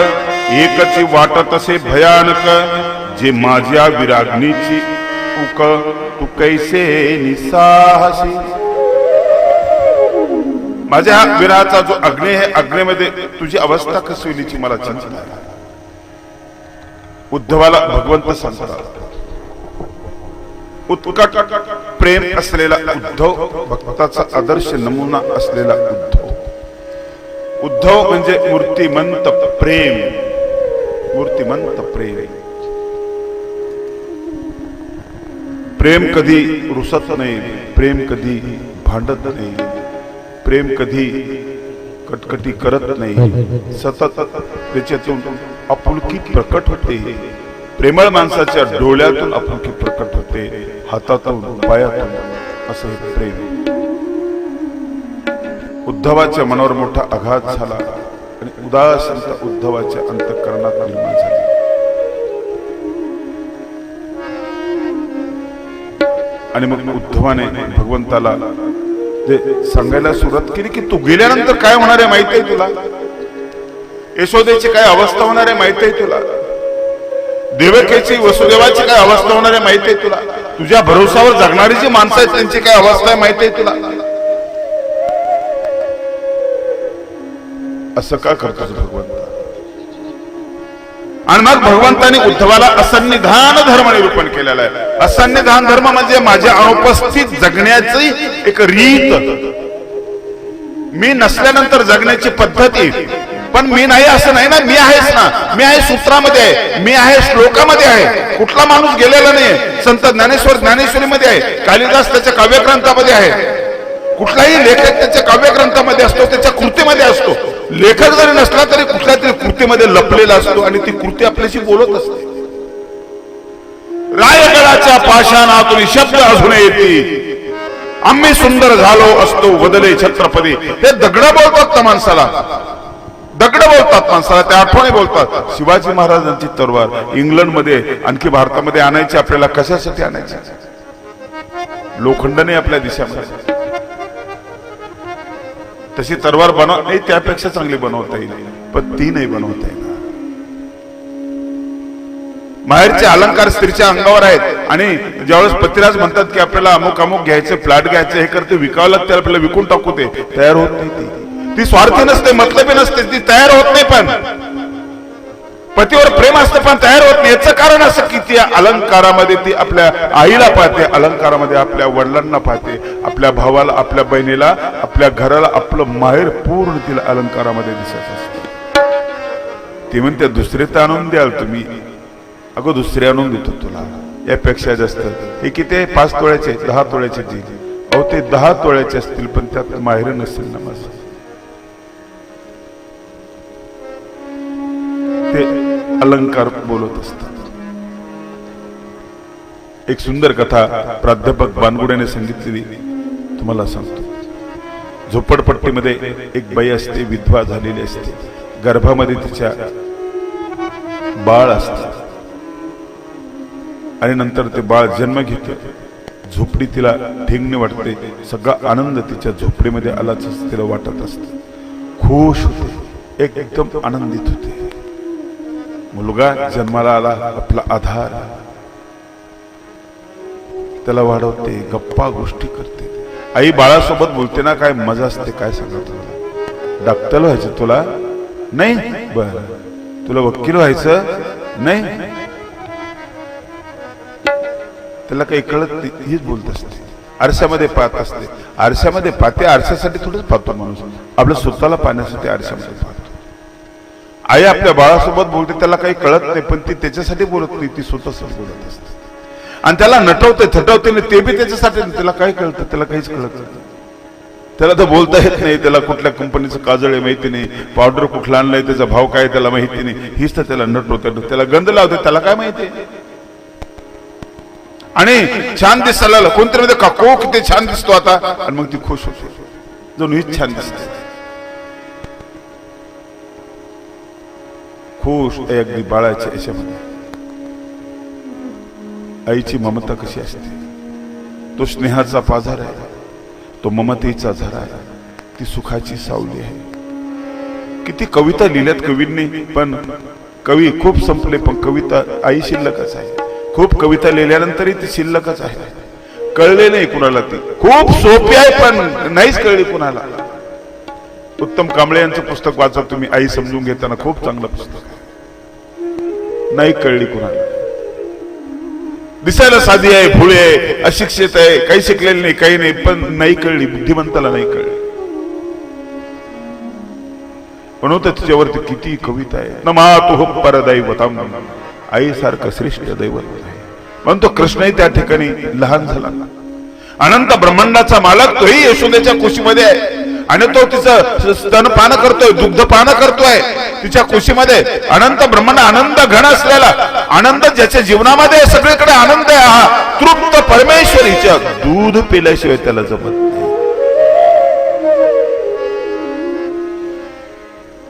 एकची वाटत असे भयानक, जे माझ्या विराग्नीची उक तू कैसे निसाहसी. माझ्या विराचा जो अग्नी आहे, अग्नीमध्ये तुझी अवस्था कशी होईची मला चिंता आहे. उद्धवाला भगवंत सांगतात. उत्कट प्रेम असलेला उद्धव, भक्ताचा आदर्श नमुना असलेला उद्धव. उद्धव म्हणजे मूर्तिमंत प्रेम, मूर्तिमंत प्रेम. प्रेम कधी रुसत नाही, प्रेम कधी भांडत नाही, प्रेम कधी कटकटी करत नाही, सतत त्याच्यातून आपुलकी प्रकट होते. प्रेमळ माणसाच्या डोळ्यातून आपुलकी प्रकट होते, हातातून पायातून, असं हे प्रेम. उद्धवाच्या मनावर मोठा आघात झाला आणि उदासीनता उद्धवाच्या अंतःकरणात निर्माण झाली. आणि मग उद्धवाने भगवंताला ते सांगायला सुरुवात केली की तू गेल्यानंतर काय होणार आहे माहिती आहे तुला, यशोदेची काय अवस्था होणार आहे माहिती आहे तुला, देवकीची वसुदेवाची काय अवस्था होणार आहे माहिती आहे तुला, तुझ्या भरोसावर जगणारी जी माणसं आहेत त्यांची काय अवस्था आहे माहिती आहे तुला. असं का करतोस भगवंता. आणि मग भगवंताने उद्धवाला असन्निधान धर्म निरूपण केलेला आहे. असन्निधान धर्म म्हणजे माझ्या अनुपस्थित जगण्याची एक रीत, मी नसल्यानंतर जगण्याची पद्धती. पण मी नाही असं नाही ना, मी आहेच ना, मी आहे सूत्रामध्ये आहे, मी आहे श्लोकामध्ये आहे. कुठला माणूस गेलेला नाही. संत ज्ञानेश्वर ज्ञानेश्वरीमध्ये आहे, कालिदास त्याच्या काव्यग्रंथामध्ये आहे, कुठलाही लेखक त्याच्या काव्यग्रंथामध्ये असतो, त्याच्या कृतीमध्ये असतो. लेखक जरी नसला तरी कुठल्या तरी कृतीमध्ये लपलेला असतो आणि ती कृती आपल्याशी बोलत असते. रायगडाच्या पाषाणातून शब्द अजून येते, आम्ही सुंदर झालो असतो वदले छत्रपती. हे दगड बोलतात त्या माणसाला, दगड बोलतात माणसाला, त्या आठवणी बोलतात. शिवाजी महाराजांची तलवार इंग्लंडमध्ये आणखी भारतामध्ये आणायची आपल्याला कशासाठी आणायची. लोखंडने आपल्या दिशामध्ये तशी तलवार बनव नाही, त्यापेक्षा चांगली बनवता येईल, पण ती नाही बनवता येईल. माहेरचे अलंकार स्त्रीच्या अंगावर आहेत आणि ज्यावेळेस पतिराज म्हणतात की आपल्याला अमुक अमुक घ्यायचे, प्लॅट घ्यायचे, हे करते, विकावं लागते, आपल्याला विकून टाकू, ते तयार होत नाही. ती स्वार्थी नसते, मतलबी नसते, ती तयार होत नाही. पण पतीवर प्रेम असतं पण तयार होत नाही. याचं कारण असं की ती अलंकारामध्ये ती आपल्या आईला पाहते, अलंकारामध्ये आपल्या वडिलांना पाहते, आपल्या भावाला, आपल्या बहिणीला, आपल्या घराला, आपलं माहेर पूर्ण तिला अलंकारामध्ये दिसत असतं. ती म्हणते दुसरे तर आणून द्याल तुम्ही, अगं दुसरे आणून देतो तुला, यापेक्षा जास्त. हे किती 5 तोळ्याचे 10 तोळ्याचे देईल. अहो ते 10 तोळ्याचे असतील पण त्यात माहेर नसेल ना माझं. ते अलंकार बोलत असतात. एक सुंदर कथा प्राध्यापक बानगुड्याने सांगितलेली तुम्हाला सांगतो. झोपडपट्टीमध्ये एक बाई असते, विधवा झालेली असते, गर्भामध्ये तिच्या बाळ असते आणि नंतर ते बाळ जन्म घेते. झोपडी तिला ठेंगणे वाटते, सगळा आनंद तिच्या झोपडीमध्ये आलाच तिला वाटत असते. खुश होते, एकदम आनंदित होते. मुलगा जन्माला आला, आपला आधार, त्याला वाढवते, गप्पा गोष्टी करते. आई बाळासोबत बोलते ना, काय मजा असते काय सांगा तुला. डॉक्टर व्हायचं तुला नाही, बर तुला वकील व्हायचं नाही, त्याला काही कळत नाही, हीच बोलत असते. आरशामध्ये पाहत असते, आरशामध्ये पाहते, आरशासाठी थोडंच पाहतो माणूस, आपल्या स्वतःला पाहण्यासाठी आरशामध्ये पाहतो. आई आपल्या बाळासोबत बोलते, त्याला काही कळत नाही, पण ती त्याच्यासाठी बोलत नाही, ती स्वतःसाठी बोलत असते. आणि त्याला नटवते थटवते नाही, ते बी त्याच्यासाठी. त्याला काय कळतं, त्याला काहीच कळत नाही. त्याला तर बोलता येत नाही, त्याला कुठल्या कंपनीचं काजळ आहे माहिती नाही, पावडर कुठला आणलाय, त्याचा भाव काय त्याला माहिती नाही. हीच तर त्याला नटवते, त्याला गंध लावते, त्याला काय माहिती. आणि छान दिसायला कोणतरी मध्ये काको किती छान दिसतो आता, आणि मग ती खुश होते, जणू हीच छान दिसते. खुश आहे अगदी बाळाच्या याच्यामध्ये. आईची ममता कशी असते, तो स्नेहाचा पाझर आहे, तो ममतेचा झरा आहे, ती सुखाची सावली आहे. किती कविता लिहिल्यात कवींनी, पण कवी खूप संपले, पण कविता आई शिल्लकच आहे. खूप कविता लिहिल्यानंतरही ती शिल्लकच आहे, कळले नाही कुणाला. ती खूप सोपी आहे पण नाहीच कळली कुणाला. उत्तम कांबळे यांचं पुस्तक वाचा तुम्ही, आई समजून घेताना, खूप चांगलं पुस्तक आहे. नाही कळली कुणाला. दिसायला साधी आहे, भोळी आहे, अशिक्षित आहे, काही शिकलेली नाही, काही नाही, पण नाही कळली, बुद्धिमंताला नाही कळली. म्हणून तिच्यावरती किती कविता आहे. नमातु परदैवतम, आई सारखं श्रेष्ठ दैवत आहे. म्हणून तो कृष्णही त्या ठिकाणी लहान झाला. अनंत ब्रह्मांडाचा मालक तोही यशोदेच्या कुशीमध्ये आहे आणि तो तिचं स्तनपान करतोय, दुग्धपान करतोय तिच्या कुशीमध्ये. अनंत ब्रह्मांड आनंद घन असलेला, आनंद ज्याच्या जीवनामध्ये सगळीकडे आनंद आहे, हा तृप्त परमेश्वरीच्या दूध पिल्याशिवाय त्याला जमत नाही.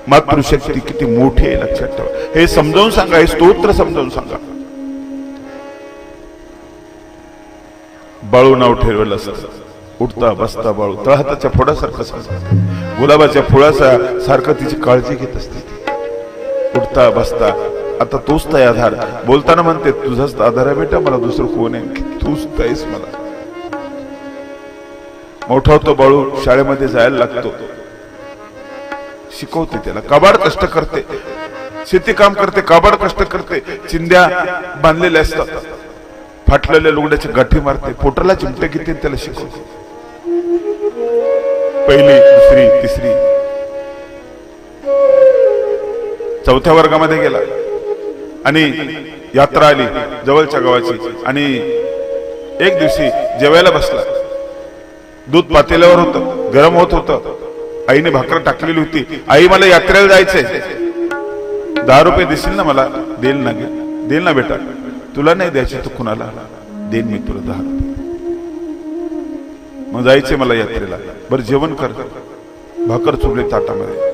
मातृशक्ती किती मोठी आहे लक्षात ठेवा. हे समजावून सांगा, हे स्तोत्र समजावून सांगा. बाळू नाव ठेवलं असतं, उठता बसता बाळू, तळहाताच्या फोडासारखं समजा, गुलाबाच्या फुलाचा सारखं तिची काळजी घेत असते. उठता बसता, आता तूच तर आधार. बोलताना म्हणते तुझाच आधार आहे बेटा, मला दुसरं कोण आहे, तूच आहेस मला. मोठा होतो बाळू, शाळेमध्ये जायला लागतो, शिकवते त्याला, काबाड कष्ट करते, शेती काम करते, काबाड कष्ट करते, चिंध्या बांधलेल्या असतात, फाटलेल्या लुगड्याची गाठी मारते, पोटाला चिमटे घेते, त्याला शिकवते. पहिली, दुसरी, तिसरी, चौथ्या वर्गामध्ये गेला आणि यात्रा आली जवळच्या गावाची, आणि एक दिवशी जेवायला बसला. दूध पातेल्यावर होतं, गरम होत होतं. आईने भाकर टाकलेली होती. आई मला यात्रेला जायचंय, 10 रुपये देशील ना मला? देईल ना, देईल ना बेटा. तुला नाही द्यायचे तर कुणाला देईन मी तुला 10 रुपये. मग जायचे मला यात्रेला. बरं जेवण कर. भाकर चुरली ताटामध्ये,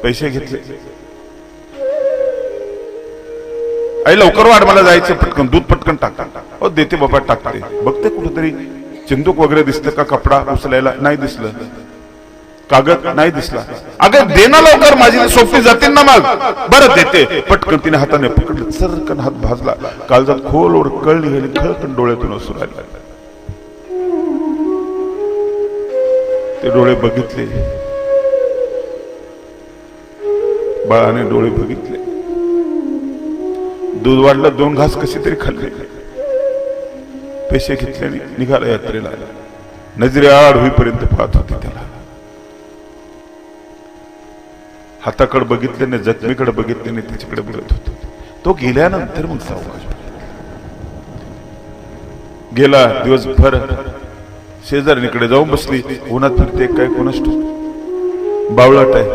पैसे घेतले. आई लवकर वाढ, मला जायचं, पटकन दूध पटकन टाक. हो देते बाबा, टाकते. बघते कुठेतरी चिंदूक वगैरे दिसतं का? कपडा उचलायला नाही दिसलं, कागद नाही दिसला. अगं दे ना लवकर, माझी सोपी जातील ना. मग बरं देते. पटकन तिने हाताने पकडलं, सरकन हात भाजला, काळजात खोल ओढ कळली गेली, खळकन डोळ्यातून असू राहिला. ते डोळे बघितले, बाळाने डोळे बघितले. दूध वाढलं, 2 घास कशी तरी खाल्ले, पैसे घेतले आणि निघाला यात्रेला. नजरे आड होईपर्यंत पाहत होते त्याला. हाताकडे बघितले नाही, जखमीकडे बघितले नाही, त्याच्याकडे बघत होते. तो गेल्यानंतर मग सावकाश गेला. दिवसभर शेजारणीकडे जाऊन बसली. उन्हात फिरते काय कोणास ठाऊक, बावळट आहे,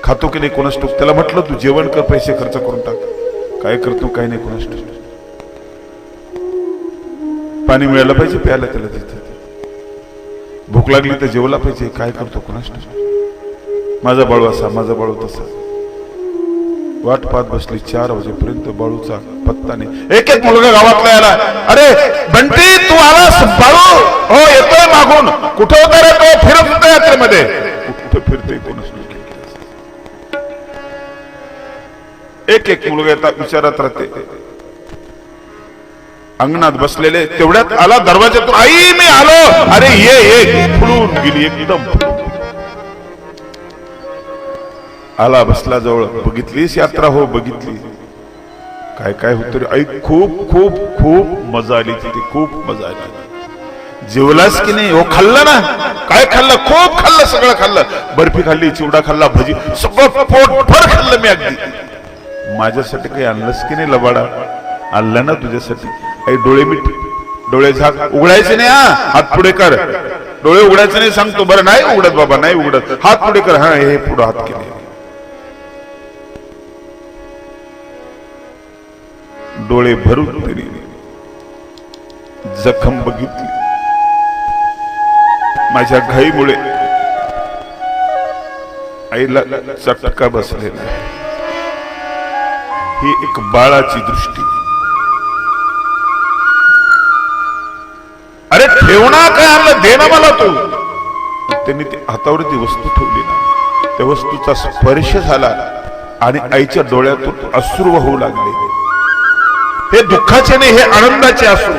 खातो की नाही कोणास ठाऊक. त्याला म्हटलं तू जेवण कर, पैसे खर्च करून टाक. काय करतो काय नाही कोणास ठाऊक. पाणी मिळालं पाहिजे प्यायला त्याला, तिथे भूक लागली तर जेवला पाहिजे. काय करतो कोणास ठाऊक. माझा बाळू असा, माझा बाळू तसा. वाट पाहत बसली 4 वाजेपर्यंत. बाळूचा पत्ता नाही. एक एक मुलगा गावातला आला. अरे बंटी तू आलास? बाळू हो येतोय मागून. कुठं होता रे तो? फिरत होता यात्रेमध्ये. कुठं फिरतोय कोणास ठाऊक. एक एक मुलगा येतात, विचारात राहते. अंगणात बसलेले तेवढ्यात आला दरवाज्यातून, आई मी आलो. अरे ये ये. फुलून गेली एकदम. आला बसला जवळ. बघितलीस यात्रा? हो बघितली. काय काय होत रे? आई खूप खूप खूप मजा आली तिथे, खूप मजा आली. जेवलास की नाही? हो खाल्लं ना. काय खाल्लं? खूप खाल्लं, सगळं खाल्लं. बर्फी खाल्ली, चिवडा खाल्ला, भजी, सगळं पोटभर खाल्लं मी अगदी. माझ्यासाठी काही आणलंस की नाही लबाडा? आणलं ना तुझ्यासाठी. आई डोळे मीठ, डोळे झाक, उघडायचे नाही. हात पुढे कर. डोळे उघडायचे नाही सांगतो. बरं नाही उघडत बाबा, नाही उघडत. हात पुढे कर. हा हे पुढे हात केले. डोळे भरून तरी जखम बघितली. माझ्या घाईमुळे आईला चटका बसलेला आहे. ही एक बाळाची दृष्टी. अरे ठेवणार काय आणलं? दे ना मला तू. त्यांनी ती हातावरती वस्तू ठेवली ना, त्या वस्तूचा स्पर्श झाला आणि आईच्या डोळ्यातून अश्रू वाहू लागले. हे दुःखाचे नाही, हे आनंदाचे अश्रू.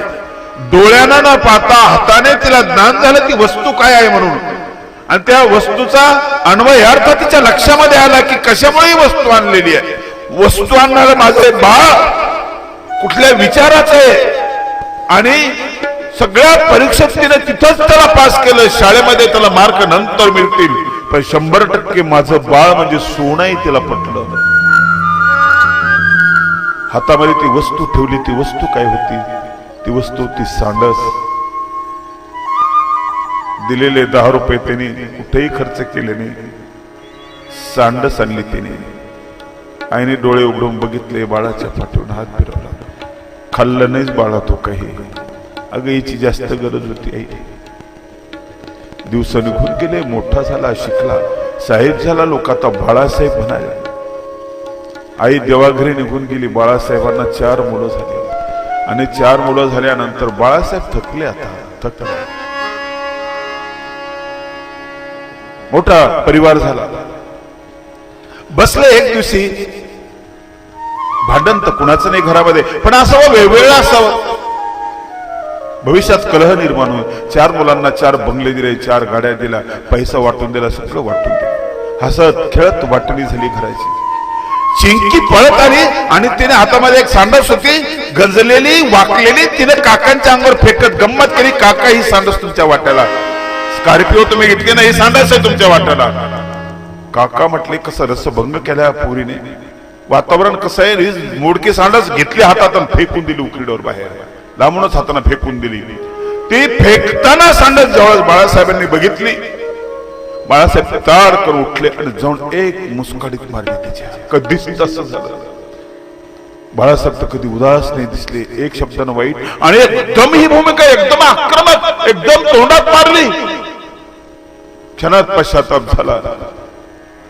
डोळ्यानं न पाहता हाताने तिला ज्ञान झालं ती वस्तू काय आहे म्हणून. आणि त्या वस्तूचा अन्वय अर्थ तिच्या लक्षामध्ये आला की कशामुळे ही वस्तू आणलेली आहे. वस्तू आणणारं माझे बाळ कुठल्या विचाराचं आहे. आणि सगळ्या परीक्षेत तिने तिथंच त्याला पास केलं. शाळेमध्ये त्याला मार्क नंतर मिळतील, पण 100% माझं बाळ म्हणजे सोनंही तिला पटलं. हातामध्ये ती वस्तू ठेवली. ती वस्तू काय होती? ती वस्तू होती सांडस. दिलेले 10 रुपये त्यांनी कुठेही खर्च केले नाही. सांडस आणली तिने. आईने डोळे उघडून बघितले. बाळाच्या पाठीवरून हात फिरवला. खाल्लं नाहीच बाळा तो काही. अगं हिची जास्त गरज होती. आई दिवस निघून गेले. मोठा झाला, शिकला, साहेब झाला. लोक आता बाळासाहेब म्हणाले. आई देवाघरी निघून गेली. बाळासाहेबांना 4 मुलं झाली. आणि 4 मुलं झाल्यानंतर बाळासाहेब थकले. आता थकले. मोठा परिवार झाला. बसले. एक दिवशी भांडण तर कुणाचं नाही घरामध्ये, पण असावं वेगवेगळं असावं. भविष्यात कलह निर्माण होईल. 4 मुलांना 4 बंगले दिले, 4 गाड्या दिल्या, पैसा वाटून दिला, सगळं वाटून दिलं. हसत खेळत वाटणी झाली घराची. चिंकी पळत आली आणि तिने हातामध्ये एक सांडस होती, गंजलेली, वाकलेली. तिने काकांच्या अंगावर फेकत गंमत केली. काका ही सांडस तुमच्या वाट्याला. स्कॉर्पिओ तुम्ही घेतली ना, ही सांडस आहे तुमच्या वाट्याला. काका म्हटले कसं रसभंग केल्या पोरीने. वातावरण कसं आहे. मोडकी सांडस घेतली हातात आणि फेकून दिली उकडीवर बाहेर. लांबूनच हाताने फेकून दिली. ती फेकताना सांडस जवळ बाळासाहेबांनी बघितली. बाळासाहेब ताड करून उठले आणि जाऊन एक मुस्काडीत मारली तिच्या. कधीच तसं झालं. बाळासाहेब तर कधी उदास नाही दिसले. एक शब्दानं वाईट. आणि एकदम ही भूमिका एकदम आक्रमक, एकदम तोंडात मारली. क्षणात पश्चाताप झाला.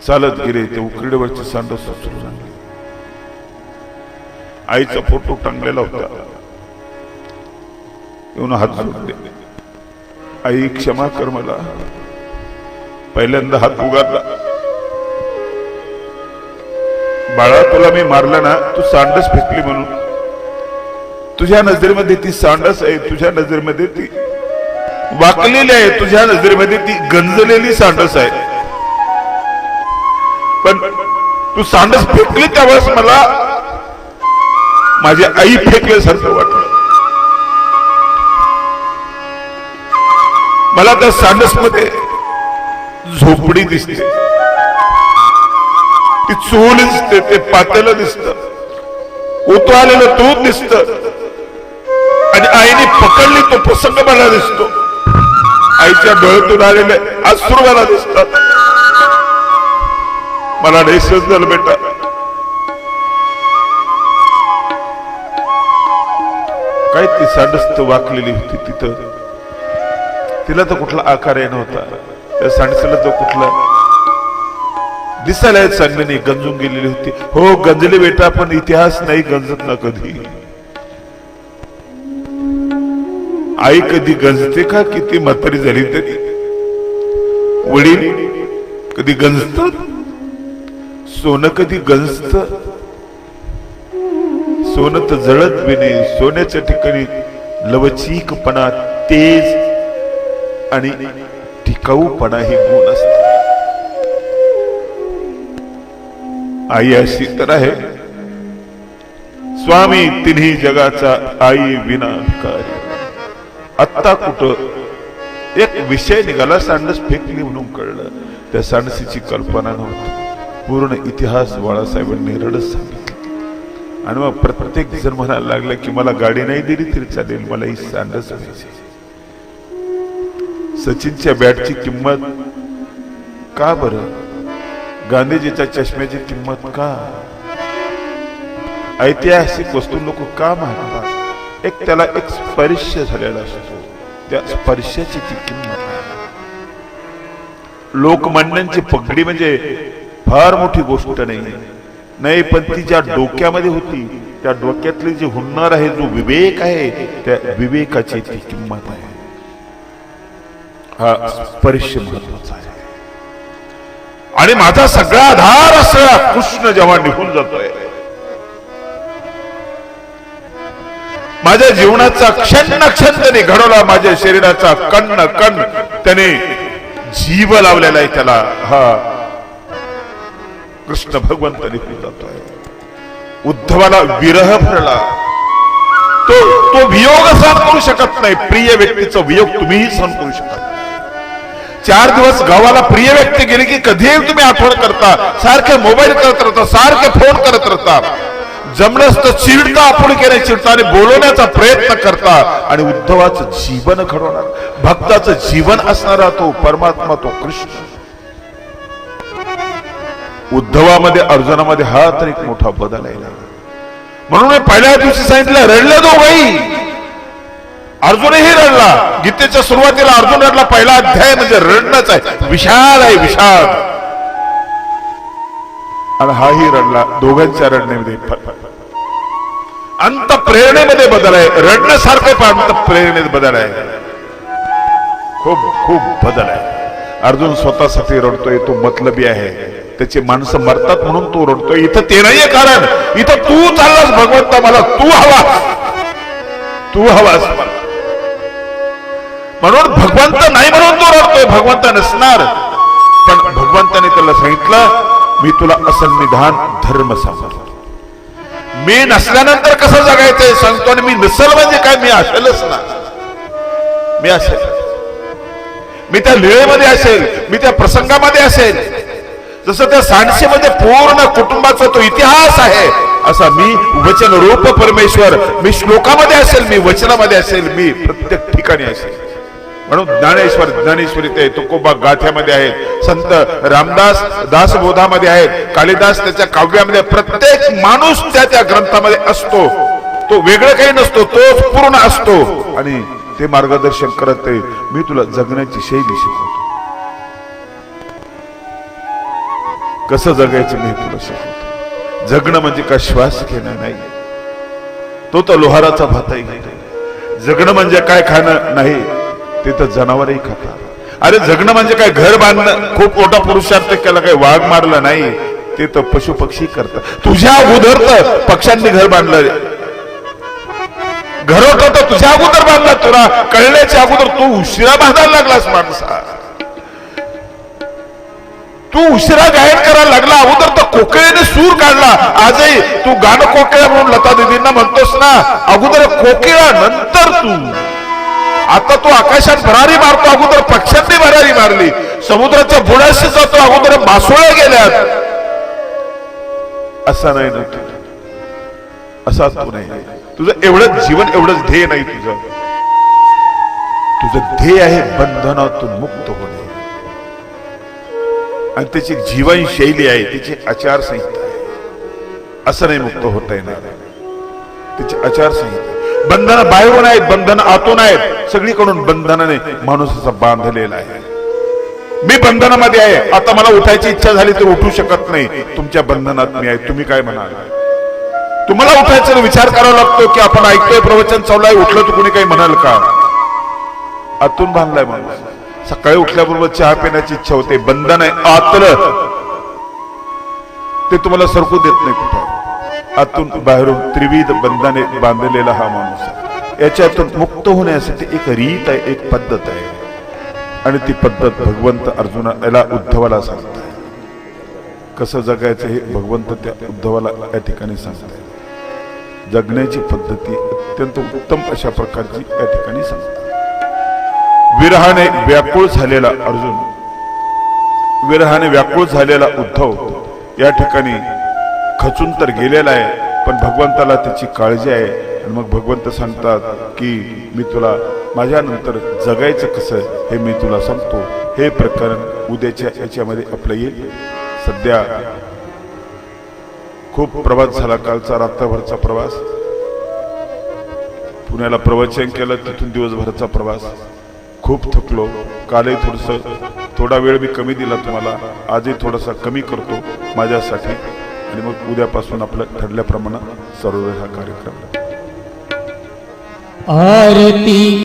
चालत गेले. ते उकडीवरची सांडस सुरू झाली. आईचा फोटो टांगलेला होता. येऊन हात जोडले. आई क्षमा कर मला. पहिल्यांदा हात उगारला. बाळा तुला मी मारला ना, तू सांडस फेकली म्हणून. तुझ्या नजरेमध्ये ती सांडस आहे, तुझ्या नजरेमध्ये ती वाकलेली आहे, तुझ्या नजरेमध्ये ती गंजलेली सांडस आहे. पण तू सांडस फेकली त्यावेळेस मला माझी आई फेकल्यासारखं वाटलं. मला त्या सांडस मध्ये झोपडी दिसते, ती चूल दिसते, ते पातेलं दिसत, उतरलेलं दूध दिसत, आणि आईने पकडली तो प्रसंग मला दिसतो. आईच्या डोळ्यातून आलेले अश्रू मला दिसतात. मला नाही सहज झालं बेटा. काय ती सांडस वाकलेली होती तिथं. तिला तर कुठला आकार येणार होता. त्या सांडसाला तो कुठला दिसायला चांगली नाही, गंजून गेलेली होती. हो गंजली बेटा, पण इतिहास नाही गंजत ना कधी. आई कधी गंजते का? किती म्हातारी झाली तरी. वडील कधी गंजतात? सोनं कधी गंजत? सोनं तर जळत बी नाही. सोन्याच्या ठिकाणी लवचिकपणा, तेज आणि टिकाऊपणा हे गुण असतात. आई अशी तर आहे. स्वामी तिन्ही जगाचा आई विना भिकारी. आत्ता कुठं एक विषय निघाला, सांडस फेकली म्हणून कळलं. त्या सांडसीची कल्पना नव्हती. पूर्ण इतिहास बाळासाहेबांनी रडत सांगितलं. आणि मग प्रत्येक जण म्हणायला लागला की मला गाडी नाही दिली तरी चालेल, मला ही सांडस पाहिजे. सचिनच्या बॅटची किंमत का बरं? गांधीजीच्या चष्म्याची किंमत का? ऐतिहासिक वस्तू लोक का मागतात? एक त्याला एक स्पर्श झालेला असतो, त्या स्पर्शाची ती किंमत आहे. लोकमान्यांची पगडी म्हणजे फार मोठी गोष्ट नाही, पण ती ज्या डोक्यामध्ये होती, त्या डोक्यातली जी हुनर आहे, जो विवेक आहे, त्या विवेकाची ती किंमत आहे. हा स्पर्श महत्वाचा आहे. आणि माझा सगळा आधार असा कृष्ण जेव्हा निघून जातोय, माझ्या जीवनाचा क्षण क्षण त्याने घडवला, माझ्या शरीराचा कण कण त्याने जीव लावलेला आहे त्याला. हा कृष्ण भगवंत निघून जातोय. उद्धवाला विरह भरला. तो वियोग सहन करू शकत नाही. प्रिय व्यक्तीचा वियोग तुम्हीही सहन करू शकत नाही. 4 दिवस गावाला प्रिय व्यक्ती गेली की कधीही तुम्ही आठवण करता, सारखे मोबाईल करत राहता, सारखे फोन करत राहता, जमलंच तर चिडता, आपुलकीने चिडता आणि बोलवण्याचा प्रयत्न करता. आणि उद्धवाचं जीवन घडवणार, भक्ताचं जीवन असणारा तो परमात्मा, तो कृष्ण. उद्धवामध्ये अर्जुनामध्ये हा तर एक मोठा बदल आहे. म्हणून मी पहिल्या दिवशी सांगितलं, रडले दोघंही. अर्जुनही रडला. गीतेच्या सुरुवातीला अर्जुन रडला. पहिला अध्याय म्हणजे रडणंच आहे, विषाद आहे, विषाद. आणि हाही रडला. दोघांच्या रडण्यामध्ये अंत प्रेरणेमध्ये बदल आहे. रडण्यासारखे पण अंत प्रेरणेत बदल आहे. खूप खूप बदल आहे. अर्जुन स्वतःसाठी रडतोय, तो मतलबी आहे. त्याची माणसं मरतात म्हणून तो रडतोय. इथं ते नाहीये कारण. इथं तू चाललास भगवंता, मला तू हवास, तू हवास म्हणून. भगवंत नाही म्हणून तो रडतोय. भगवंत नसणार, पण भगवंताने त्याला सांगितलं, मी तुला असंविधान धर्म सांगतो. मी नसल्यानंतर कसं जगायचंय सांगतो. आणि मी नसल म्हणजे काय? मी असेलच ना. मी असेल, मी त्या लीळेमध्ये असेल, मी त्या प्रसंगामध्ये असेल. जसं त्या सांडशीमध्ये पूर्ण कुटुंबाचा तो इतिहास आहे, असा मी वचन रूप परमेश्वर, मी श्लोकामध्ये असेल, मी वचनामध्ये असेल, मी प्रत्येक ठिकाणी असेल. म्हणून ज्ञानेश्वर ज्ञानेश्वरी ते तुकोबा गाथ्यामध्ये आहे, संत रामदास दासबोधामध्ये आहेत, कालिदास त्याच्या काव्यामध्ये. प्रत्येक माणूस त्या ग्रंथामध्ये असतो. तो वेगळं काही नसतो, तोच पूर्ण असतो. आणि ते मार्गदर्शन करत आहे. मी तुला जगण्याची शैली शिकवतो, कसं जगायचं मी तुला शिकवतो. जगणं म्हणजे का श्वास घेणं नाही. तो तर लोहाराचा भाताही घेतो. जगणं म्हणजे काय खाणं नाही, ते तर जनावरही खातात. अरे जगणं म्हणजे काय घर बांधणं, खूप मोठा पुरुषार्थ केला, काही वाघ मारला नाही, ते तर पशु पक्षी करतात. तुझ्या अगोदर तर पक्ष्यांनी घर बांधलं, घर होतं तर तुझ्या अगोदर बांधला, तुला कळण्याच्या अगोदर तू उशिरा बांधायला लागलास. माणसा तू उशिरा गायन करायला लागला, अगोदर तर कोकिळेने सूर काढला. आजही तू गाणं कोकिळा म्हणून लता दिदींना म्हणतोस ना, अगोदर कोकिळा नंतर तू. आता तू आकाशात भरारी मारतो, अगोदर पक्ष्यांनी भरारी मारली. समुद्राच्या बुडाशी जातो, अगोदर मासोळ्या गेल्यात. असा नाही ना तू, असा तू नाही. तुझं एवढं जीवन, एवढंच ध्येय नाही तुझं. तुझं ध्येय आहे बंधनातून मुक्त होणे, आणि त्याची जीवनशैली आहे, त्याची आचारसंहिता आहे. असं नाही मुक्त होता येणार, त्याची आचारसंहिता. बंधन बाहेरून आहेत, बंधन आतून आहेत. सगळीकडून बंधनाने माणूस असा बांधलेला आहे. मी बंधनामध्ये आहे, आता मला उठायची इच्छा झाली तर उठू शकत नाही. तुमच्या बंधनात मी आहे. तुम्ही काय म्हणाल? तुम्हाला उठायचा विचार करावा लागतो की आपण ऐकतोय प्रवचन चालू आहे, उठलं तर कोणी काही म्हणाल का? आतून बांधलाय माणूस. सकाळी उठल्याबरोबर चहा पिण्याची इच्छा होते. बंधन आहे आतलं, ते तुम्हाला सरकू देत नाही कुठं. आतून बाहेरून त्रिविध बंधने बांधलेला हा माणूस आहे. याच्यातून मुक्त होण्यासाठी एक रीत आहे, एक पद्धत आहे, आणि ती पद्धत भगवंत अर्जुनाला उद्धवाला सांगताय. कसं जगायचं हे भगवंत त्या उद्धवाला या ठिकाणी सांगताय. जगण्याची पद्धती अत्यंत उत्तम अशा प्रकारची या ठिकाणी सांगतात. विरहाने व्याकुळ झालेला अर्जुन, विरहाने व्याकुळ झालेला उद्धव या ठिकाणी खचून तर गेलेला आहे, पण भगवंताला त्याची काळजी आहे. आणि मग भगवंत सांगतात की मी तुला माझ्यानंतर जगायचं कसं हे मी तुला सांगतो. हे प्रकरण उद्याच्या याच्यामध्ये आपलं येईल. सध्या खूप प्रवास झाला, कालचा रात्रभरचा प्रवास, पुण्याला प्रवचन केलं, तिथून दिवसभराचा प्रवास. खूप थकलो. कालही थोडा वेळ मी कमी दिला तुम्हाला, आजही थोडासा कमी करतो माझ्यासाठी, आणि मग उद्यापासून आपलं ठरल्याप्रमाणे सर्व हा कार्यक्रम. आरती